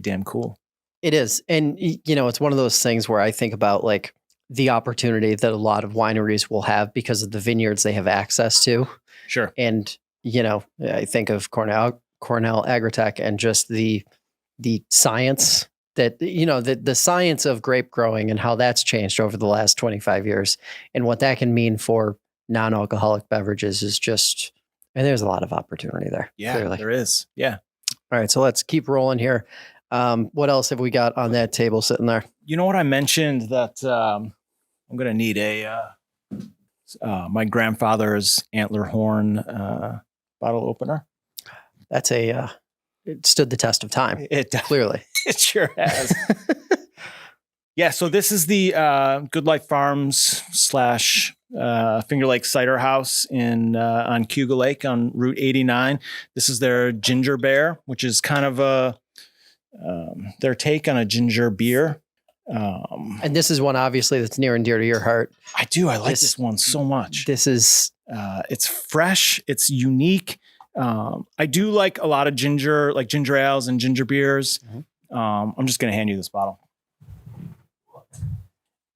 damn cool. It is. And, it's one of those things where I think about like the opportunity that a lot of wineries will have because of the vineyards they have access to. Sure. And, I think of Cornell Agritech and just the science that, the science of grape growing and how that's changed over the last 25 years and what that can mean for non-alcoholic beverages is just, and there's a lot of opportunity there. Yeah, clearly. there is. Yeah. All right. So let's keep rolling here. What else have we got on that table sitting there? You know what I mentioned that I'm going to need my grandfather's antler horn bottle opener. That's it stood the test of time. Clearly. It sure has. Yeah. So this is the Good Life Farms / Finger Lake Cider House on Cuga Lake on Route 89. This is their ginger beer, which is kind of their take on a ginger beer. And this is one obviously that's near and dear to your heart. I do. I like this one so much. This is it's fresh. It's unique. I do like a lot of ginger, like ginger ales and ginger beers. Mm-hmm. I'm just going to hand you this bottle.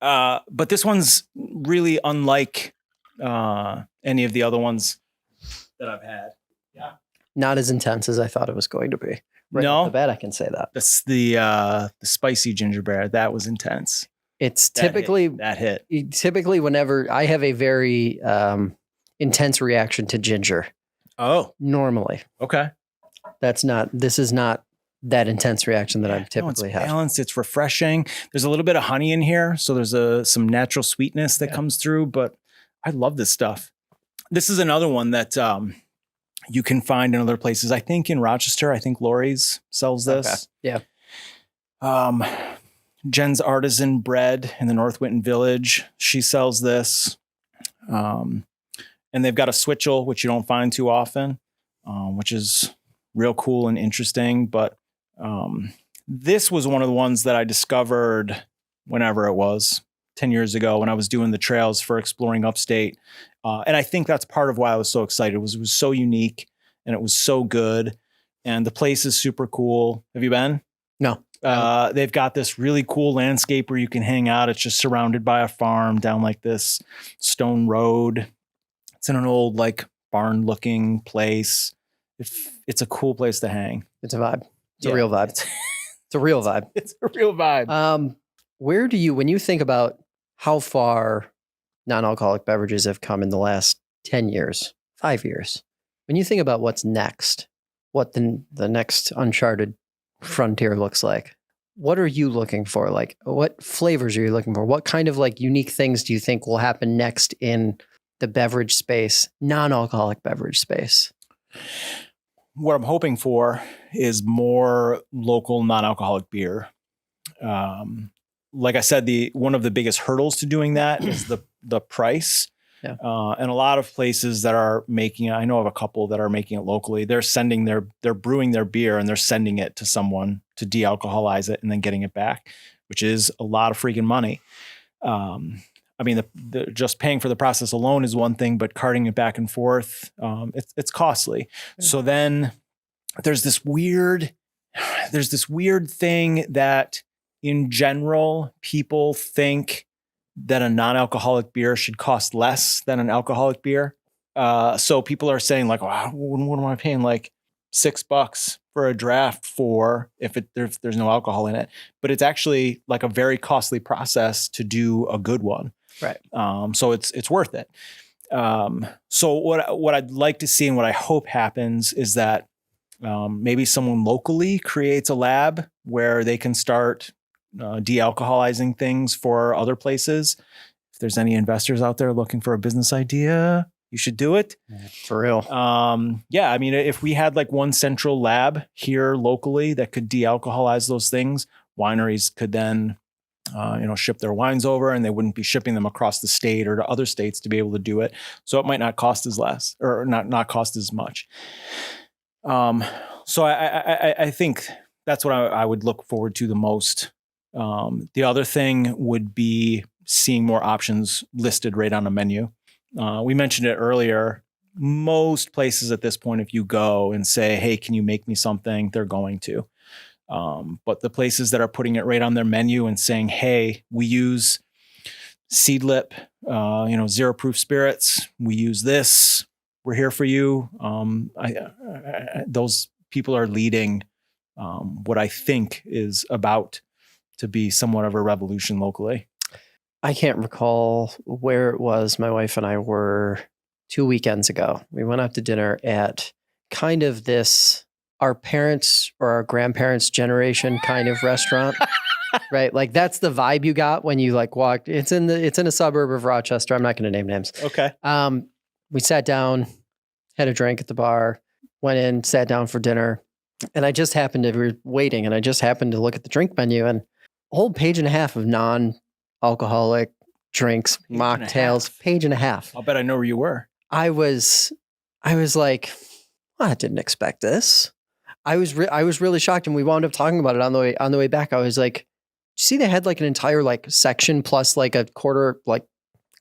But this one's really unlike any of the other ones that I've had. Yeah. Not as intense as I thought it was going to be. Right no, off the bat, I can say that. That's the spicy ginger beer. That was intense. It's typically that hit. Typically, whenever I have a very intense reaction to ginger. Oh, normally. Okay. This is not that intense reaction that I've typically had. It's balanced. It's refreshing. There's a little bit of honey in here. So there's some natural sweetness that comes through, but I love this stuff. This is another one that you can find in other places. I think in Rochester, I think Lori's sells this. Okay. Yeah. Jen's Artisan Bread in the North Winton Village. She sells this. And they've got a switchel, which you don't find too often, which is real cool and interesting. But this was one of the ones that I discovered whenever it was 10 years ago when I was doing the trails for exploring upstate. And I think that's part of why I was so excited. It was so unique and it was so good. And the place is super cool. Have you been? No. They've got this really cool landscape where you can hang out. It's just surrounded by a farm down like this stone road. It's in an old like barn looking place. It's a cool place to hang. It's a vibe. It's a real vibe. It's a real vibe. It's a real vibe. Where do you, when you think about how far non-alcoholic beverages have come in the last 10 years, 5 years, when you think about what's next, what the next uncharted frontier looks like, what are you looking for? Like, what flavors are you looking for? What kind of like unique things do you think will happen next in the beverage space, non-alcoholic beverage space? What I'm hoping for is more local non-alcoholic beer. like I said, one of the biggest hurdles to doing that is the price. Yeah. And a lot of places that are making it, I know of a couple that are making it locally. They're brewing their beer and they're sending it to someone to de-alcoholize it and then getting it back, which is a lot of freaking money. I mean, the just paying for the process alone is one thing, but carting it back and forth, it's costly. Yeah. So then there's this weird thing that in general, people think that a non-alcoholic beer should cost less than an alcoholic beer. So people are saying like, wow, what am I paying? Like $6 for a draft if there's no alcohol in it, but it's actually like a very costly process to do a good one. Right. So it's worth it. So what I'd like to see and what I hope happens is that maybe someone locally creates a lab where they can start de-alcoholizing things for other places. If there's any investors out there looking for a business idea, you should do it. For real. Yeah. I mean, if we had like one central lab here locally that could de-alcoholize those things, wineries could then, ship their wines over and they wouldn't be shipping them across the state or to other states to be able to do it. So it might not cost as less or not cost as much. So I think that's what I would look forward to the most. The other thing would be seeing more options listed right on a menu. We mentioned it earlier. Most places at this point, if you go and say, hey, can you make me something? They're going to. But the places that are putting it right on their menu and saying, hey, we use seedlip, zero proof spirits. We use this. We're here for you. Those people are leading what I think is about to be somewhat of a revolution locally. I can't recall where it was. My wife and I were 2 weekends ago. We went out to dinner at kind of this, our parents' or our grandparents' generation kind of restaurant, right? Like that's the vibe you got when you like walked. It's in a suburb of Rochester. I'm not going to name names. Okay. We sat down, had a drink at the bar, went in, sat down for dinner. And we were waiting and I just happened to look at the drink menu and a whole page and a half of non-alcoholic drinks, mocktails, page and a half. I'll bet I know where you were. I was like, well, I didn't expect this. I was really shocked. And we wound up talking about it on the way back. I was like, you see they had like an entire like section plus like a quarter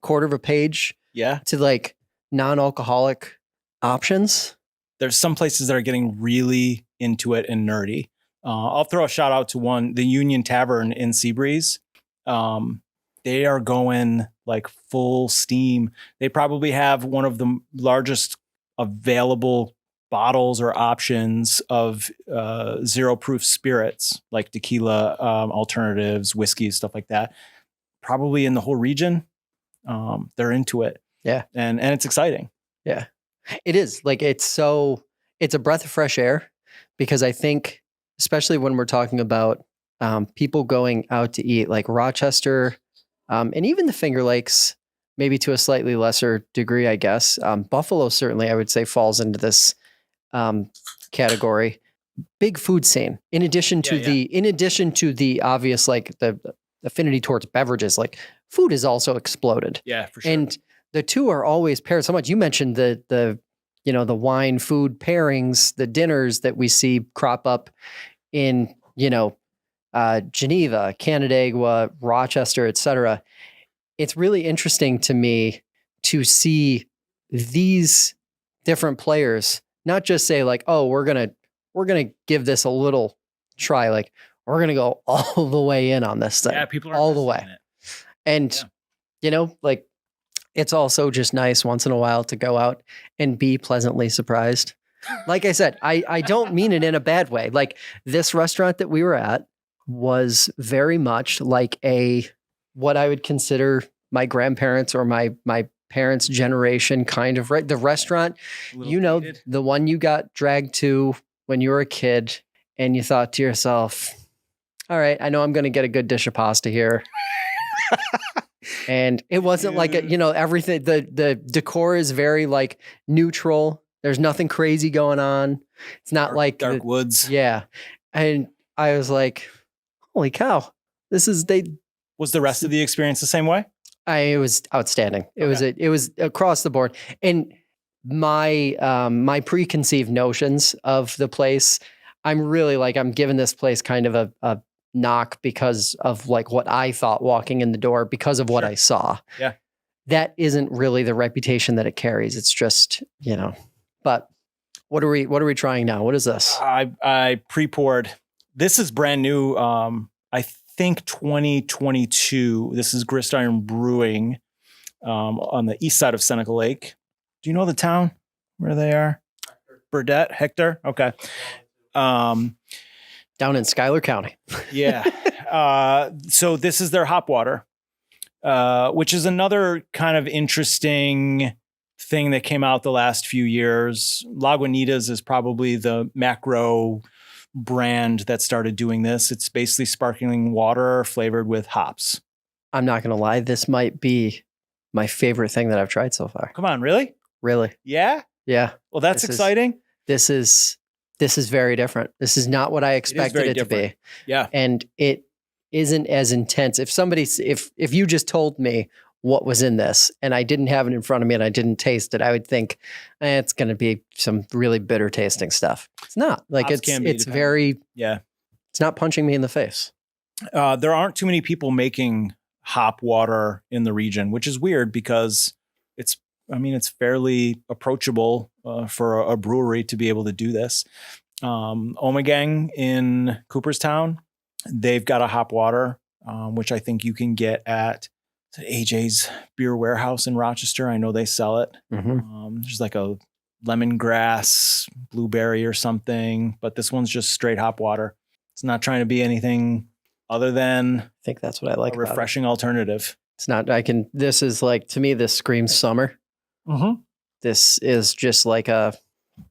of a page. Yeah. To like non-alcoholic options. There's some places that are getting really into it and nerdy. I'll throw a shout out to the Union Tavern in Seabreeze. They are going like full steam. They probably have one of the largest available bottles or options of zero proof spirits, like tequila alternatives, whiskeys, stuff like that. Probably in the whole region. They're into it. Yeah. And it's exciting. Yeah. It is. Like it's a breath of fresh air because I think, especially when we're talking about people going out to eat, like Rochester, and even the Finger Lakes, maybe to a slightly lesser degree, I guess. Buffalo certainly, I would say, falls into this category. Big food scene. In addition to the obvious, like the affinity towards beverages, like food has also exploded. Yeah, for sure. And the two are always paired so much. You mentioned the wine food pairings, the dinners that we see crop up in, Geneva, Canandaigua, Rochester, et cetera. It's really interesting to me to see these different players not just say like, oh, we're going to give this a little try. Like we're going to go all the way in on this thing. Yeah, people are all the way. And, like, it's also just nice once in a while to go out and be pleasantly surprised. Like I said, I don't mean it in a bad way. Like this restaurant that we were at was very much like what I would consider my grandparents or my parents' generation kind of, right? The restaurant, dated. The one you got dragged to when you were a kid and you thought to yourself, all right, I know I'm going to get a good dish of pasta here. And it wasn't like everything, the decor is very like neutral. There's nothing crazy going on. It's not dark woods. Yeah. And I was like, holy cow, Was the rest of the experience the same way? It was outstanding. It was across the board. And my my preconceived notions of the place, I'm really like, I'm giving this place kind of a knock because of like what I thought walking in the door because of what I saw. Yeah. That isn't really the reputation that it carries. It's just, but what are we trying now? What is this? I pre-poured. This is brand new. I think 2022. This is Grist Iron Brewing on the east side of Seneca Lake. Do you know the town where they are? Burdett, Hector. Okay. Down in Schuyler County. Yeah. So this is their hop water, which is another kind of interesting thing that came out the last few years. Lagunitas is probably the macro brand that started doing this. It's basically sparkling water flavored with hops. I'm not going to lie. This might be my favorite thing that I've tried so far. Come on, really? Really? Yeah? Yeah. Well, that's exciting. This is very different. This is not what I expected it to be. Yeah. And it isn't as intense. If you just told me what was in this and I didn't have it in front of me and I didn't taste it, I would think it's going to be some really bitter tasting stuff. It's not. Like it's very, it's not punching me in the face. There aren't too many people making hop water in the region, which is weird because it's fairly approachable for a brewery to be able to do this. Omegang in Cooperstown, they've got a hop water, which I think you can get at AJ's Beer Warehouse in Rochester. I know they sell it. Mm-hmm. There's like a lemongrass, blueberry or something, but this one's just straight hop water. It's not trying to be anything other than I think that's what I like. A refreshing alternative. It's not. This is like, to me, this screams summer. Mm-hmm. This is just like I'm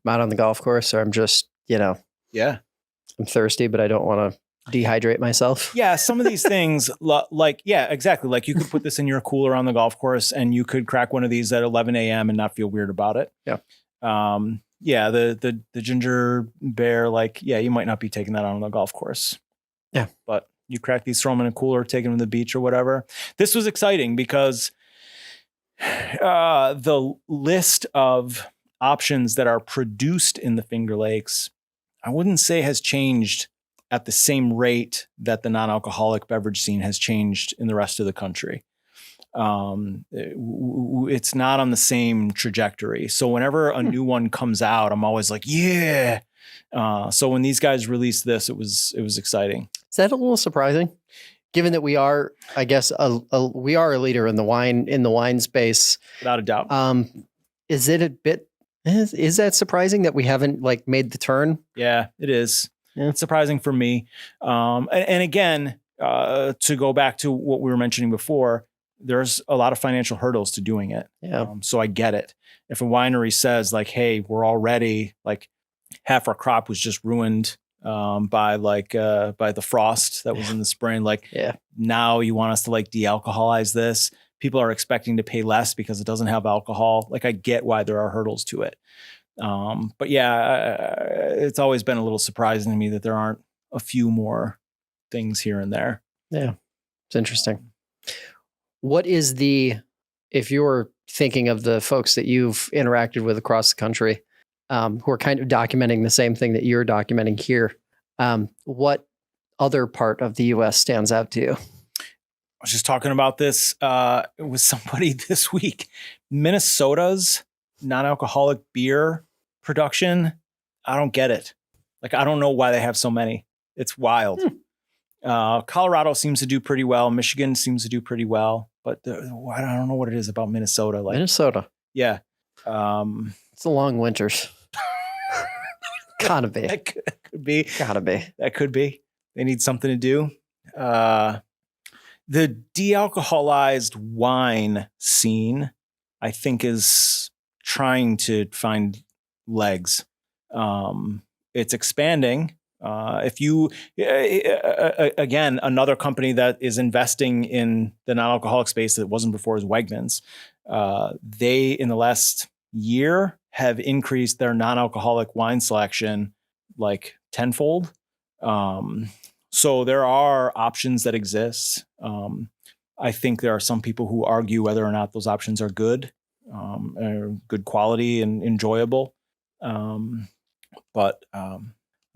out on the golf course, or I'm just, I'm thirsty, but I don't want to dehydrate myself. Yeah, some of these things, exactly. Like you could put this in your cooler on the golf course, and you could crack one of these at 11 a.m. and not feel weird about it. Yeah. The ginger beer, you might not be taking that on the golf course. Yeah, but you crack these, throw them in a cooler, take them to the beach or whatever. This was exciting because the list of options that are produced in the Finger Lakes, I wouldn't say has changed at the same rate that the non-alcoholic beverage scene has changed in the rest of the country. It's not on the same trajectory. So whenever a new one comes out, I'm always like, yeah. So when these guys released this, it was exciting. Is that a little surprising? Given that we are, I guess, we are a leader in the wine space, without a doubt. Is it a bit? Is that surprising that we haven't made the turn? Yeah, it is. Yeah. It's surprising for me. And again, to go back to what we were mentioning before, there's a lot of financial hurdles to doing it. Yeah. So I get it. If a winery says hey, we're already half our crop was just ruined by the frost that was in the spring. Now you want us to de-alcoholize this. People are expecting to pay less because it doesn't have alcohol. I get why there are hurdles to it. But it's always been a little surprising to me that there aren't a few more things here and there. Yeah. It's interesting. What is if you're thinking of the folks that you've interacted with across the country, who are kind of documenting the same thing that you're documenting here, what other part of the U.S. stands out to you? I was just talking about this with somebody this week. Minnesota's non-alcoholic beer production, I don't get it. I don't know why they have so many. It's wild. Colorado seems to do pretty well. Michigan seems to do pretty well. But I don't know what it is about Minnesota. Minnesota. Yeah. It's the long winters. Gotta be. That could be. Gotta be. That could be. They need something to do. The de-alcoholized wine scene, I think, is trying to find legs. It's expanding. If you, again, another company that is investing in the non-alcoholic space that wasn't before is Wegmans. They, in the last year, have increased their non-alcoholic wine selection tenfold. So there are options that exist. I think there are some people who argue whether or not those options are good, good quality and enjoyable. But I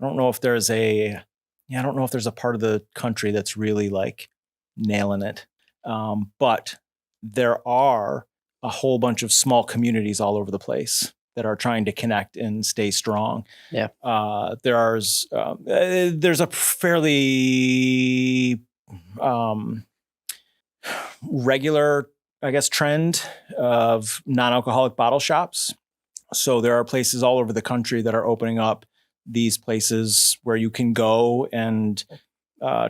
don't know if there's I don't know if there's a part of the country that's really like nailing it. But there are a whole bunch of small communities all over the place that are trying to connect and stay strong. Yeah. There's a fairly regular, I guess, trend of non-alcoholic bottle shops. So there are places all over the country that are opening up these places where you can go and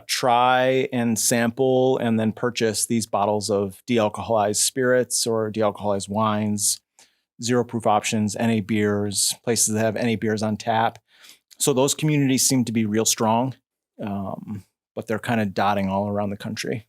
try and sample and then purchase these bottles of de-alcoholized spirits or de-alcoholized wines, zero proof options, NA beers, places that have NA beers on tap. So those communities seem to be real strong, but they're kind of dotting all around the country.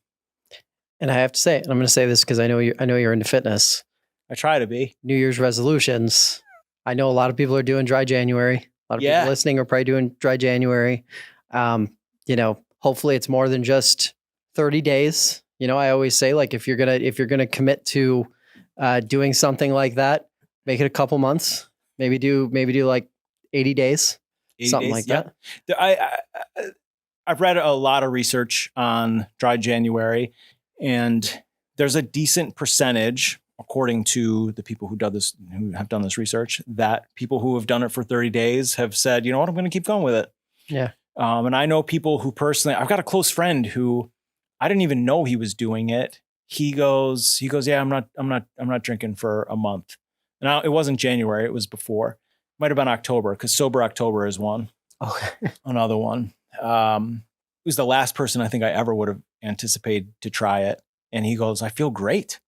And I have to say, and I'm going to say this because I know you're into fitness. I try to be. New Year's resolutions. I know a lot of people are doing dry January. A lot of people listening are probably doing dry January. Hopefully it's more than just 30 days. I always say, like, if you're gonna commit to doing something like that, make it a couple months. Maybe do like 80 days, 80 something days, like that. I've read a lot of research on dry January, and there's a decent percentage, according to the people who have done this research, that people who have done it for 30 days have said, you know what, I'm going to keep going with it. Yeah. And I know people who personally, I've got a close friend who I didn't even know he was doing it. He goes, yeah, I'm not drinking for a month. And it wasn't January. It was before. Might've been October, because Sober October is one. Okay. Another one. He was the last person I think I ever would have anticipated to try it. And he goes, I feel great.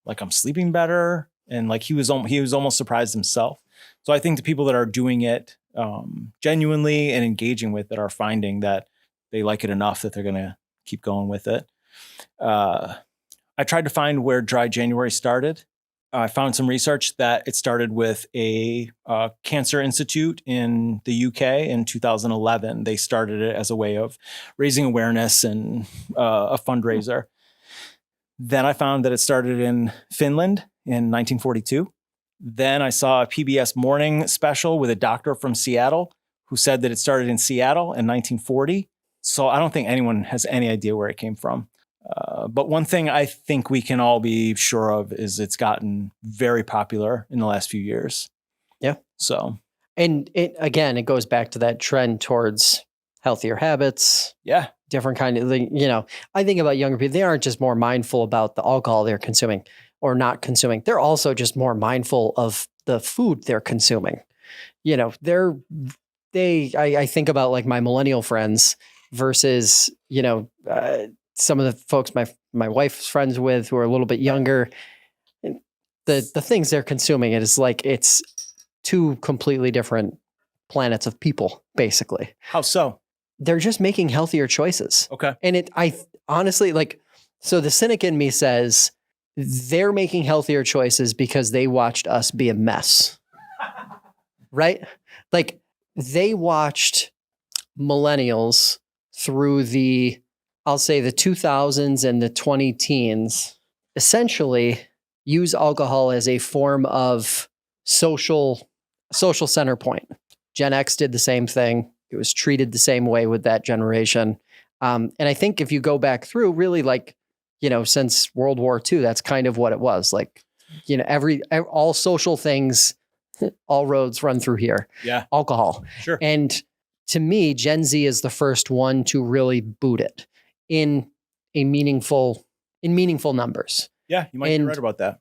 Like, I'm sleeping better. And like, he was almost surprised himself. So I think the people that are doing it genuinely and engaging with it are finding that they like it enough that they're going to keep going with it. I tried to find where dry January started. I found some research that it started with a cancer institute in the UK in 2011. They started it as a way of raising awareness and a fundraiser. Then I found that it started in Finland in 1942. Then I saw a PBS morning special with a doctor from Seattle who said that it started in Seattle in 1940. So I don't think anyone has any idea where it came from. But one thing I think we can all be sure of is it's gotten very popular in the last few years. Yeah. So. And it goes back to that trend towards healthier habits. Yeah. Different kind of thing. I think about younger people, they aren't just more mindful about the alcohol they're consuming or not consuming. They're also just more mindful of the food they're consuming. I think about like my millennial friends versus, some of the folks my wife's friends with who are a little bit younger. The things they're consuming, it is like it's two completely different planets of people, basically. How so? They're just making healthier choices. Okay. And I honestly, so the cynic in me says they're making healthier choices because they watched us be a mess. Right? Like, they watched millennials through I'll say the 2000s and the 20 teens essentially use alcohol as a form of social center point. Gen X did the same thing. It was treated the same way with that generation. And I think if you go back through really since World War II, that's kind of what it was. Like, all social things, all roads run through here. Yeah. Alcohol. Sure. And to me, Gen Z is the first one to really boot it in meaningful numbers. Yeah, you might be right about that.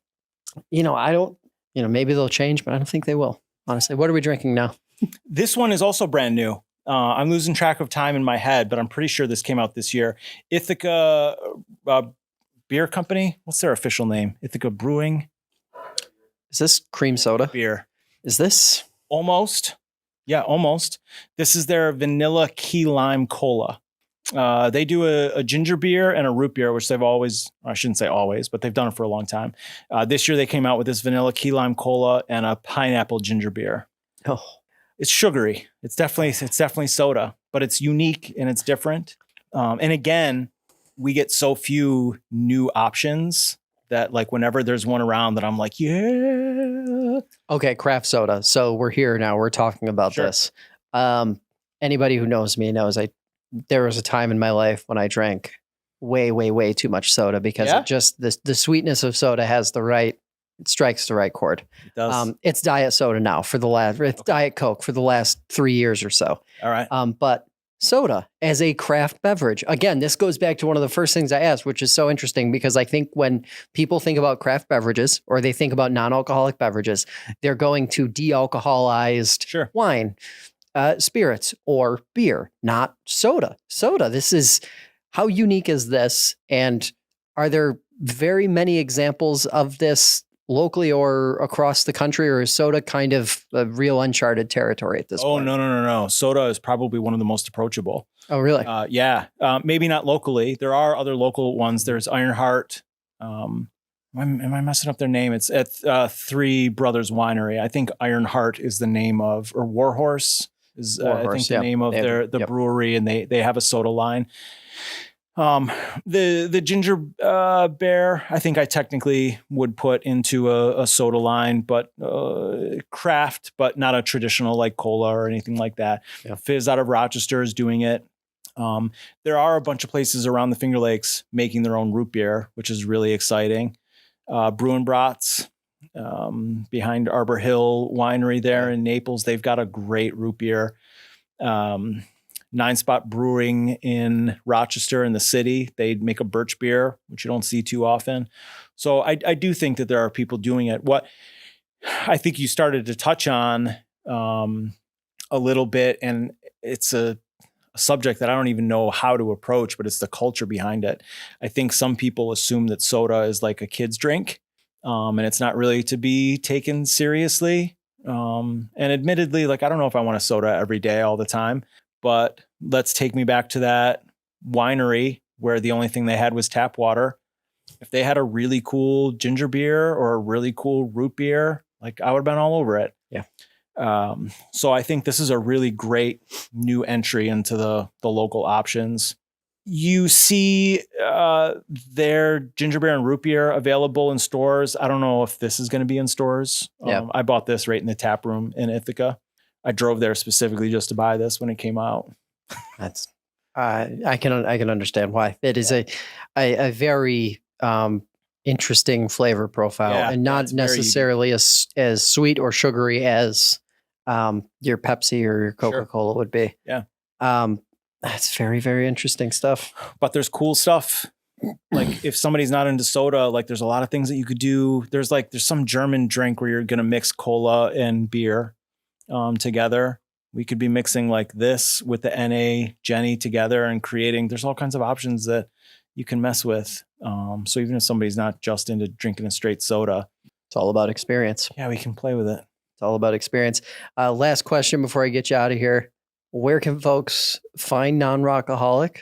I don't, maybe they'll change, but I don't think they will. Honestly, what are we drinking now? This one is also brand new. I'm losing track of time in my head, but I'm pretty sure this came out this year. Ithaca Beer Company. What's their official name? Ithaca Brewing. Is this cream soda? Beer. Is this? Almost. Yeah, almost. This is their vanilla key lime cola. They do a ginger beer and a root beer, which they've always, I shouldn't say always, but they've done it for a long time. This year they came out with this vanilla key lime cola and a pineapple ginger beer. Oh, it's sugary. It's definitely soda, but it's unique and it's different. And again, we get so few new options that like whenever there's one around that I'm like, yeah. Okay, craft soda. So we're here now. We're talking about Sure. this. Anybody who knows me knows there was a time in my life when I drank way too much soda because Yeah? it just the sweetness of soda it strikes the right chord. It does. It's diet soda now it's Diet Coke for the last 3 years or so. All right. But soda as a craft beverage. Again, this goes back to one of the first things I asked, which is so interesting because I think when people think about craft beverages or they think about non-alcoholic beverages, they're going to de-alcoholized Sure. wine, spirits, or beer, not soda. How unique is this? And are there very many examples of this locally or across the country, or is soda kind of a real uncharted territory at this point? No. Soda is probably one of the most approachable. Oh, really? Yeah. Maybe not locally. There are other local ones. There's Ironheart. Am I messing up their name? It's at Three Brothers Winery. I think Ironheart is the name of, or Warhorse is I think the name of the brewery, and they have a soda line. The ginger bear, I think I technically would put into a soda line, but craft, but not a traditional like cola or anything like that. Yeah. Fizz out of Rochester is doing it. There are a bunch of places around the Finger Lakes making their own root beer, which is really exciting. Bruin Brats behind Arbor Hill Winery there in Naples, they've got a great root beer. Nine Spot Brewing in Rochester in the city, they make a birch beer, which you don't see too often. So I do think that there are people doing it. What I think you started to touch on a little bit, and it's a subject that I don't even know how to approach, but it's the culture behind it. I think some people assume that soda is like a kid's drink, and it's not really to be taken seriously. And admittedly, like, I don't know if I want a soda every day all the time, but let's take me back to that winery where the only thing they had was tap water. If they had a really cool ginger beer or a really cool root beer, like, I would have been all over it. Yeah. So I think this is a really great new entry into the local options. You see their ginger beer and root beer available in stores. I don't know if this is going to be in stores. Yeah. I bought this right in the tap room in Ithaca. I drove there specifically just to buy this when it came out. That's I can understand why. It is a very interesting flavor profile, and not necessarily as sweet or sugary as your Pepsi or your Coca-Cola would be. Yeah. That's very, very interesting stuff. But there's cool stuff. Like, if somebody's not into soda, like, there's a lot of things that you could do. There's some German drink where you're going to mix cola and beer together. We could be mixing like this with the NA Jenny together and creating, there's all kinds of options that you can mess with. So even if somebody's not just into drinking a straight soda, it's all about experience. Yeah, we can play with it. It's all about experience. Last question before I get you out of here. Where can folks find nonROCaholic?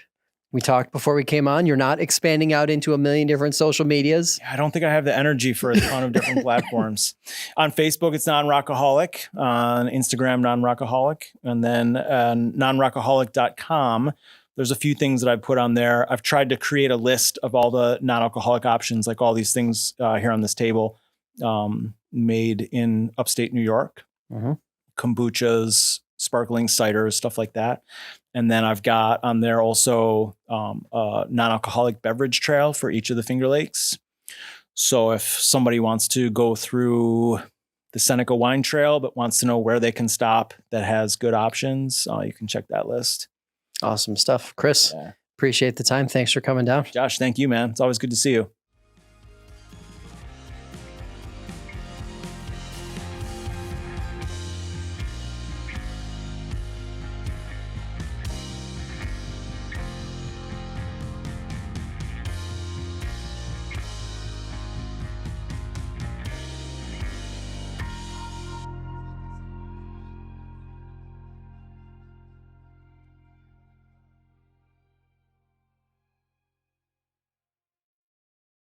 We talked before we came on. You're not expanding out into a million different social medias. I don't think I have the energy for a ton of different platforms. On Facebook, it's nonROCaholic. On Instagram, nonROCaholic. And then nonROCaholic.com. There's a few things that I've put on there. I've tried to create a list of all the non-alcoholic options, like all these things here on this table, made in upstate New York. Mm-hmm. Kombuchas, sparkling ciders, stuff like that. And then I've got on there also a non-alcoholic beverage trail for each of the Finger Lakes. So if somebody wants to go through the Seneca Wine Trail but wants to know where they can stop that has good options, you can check that list. Awesome stuff. Chris, appreciate the time. Thanks for coming down. Josh, thank you, man. It's always good to see you.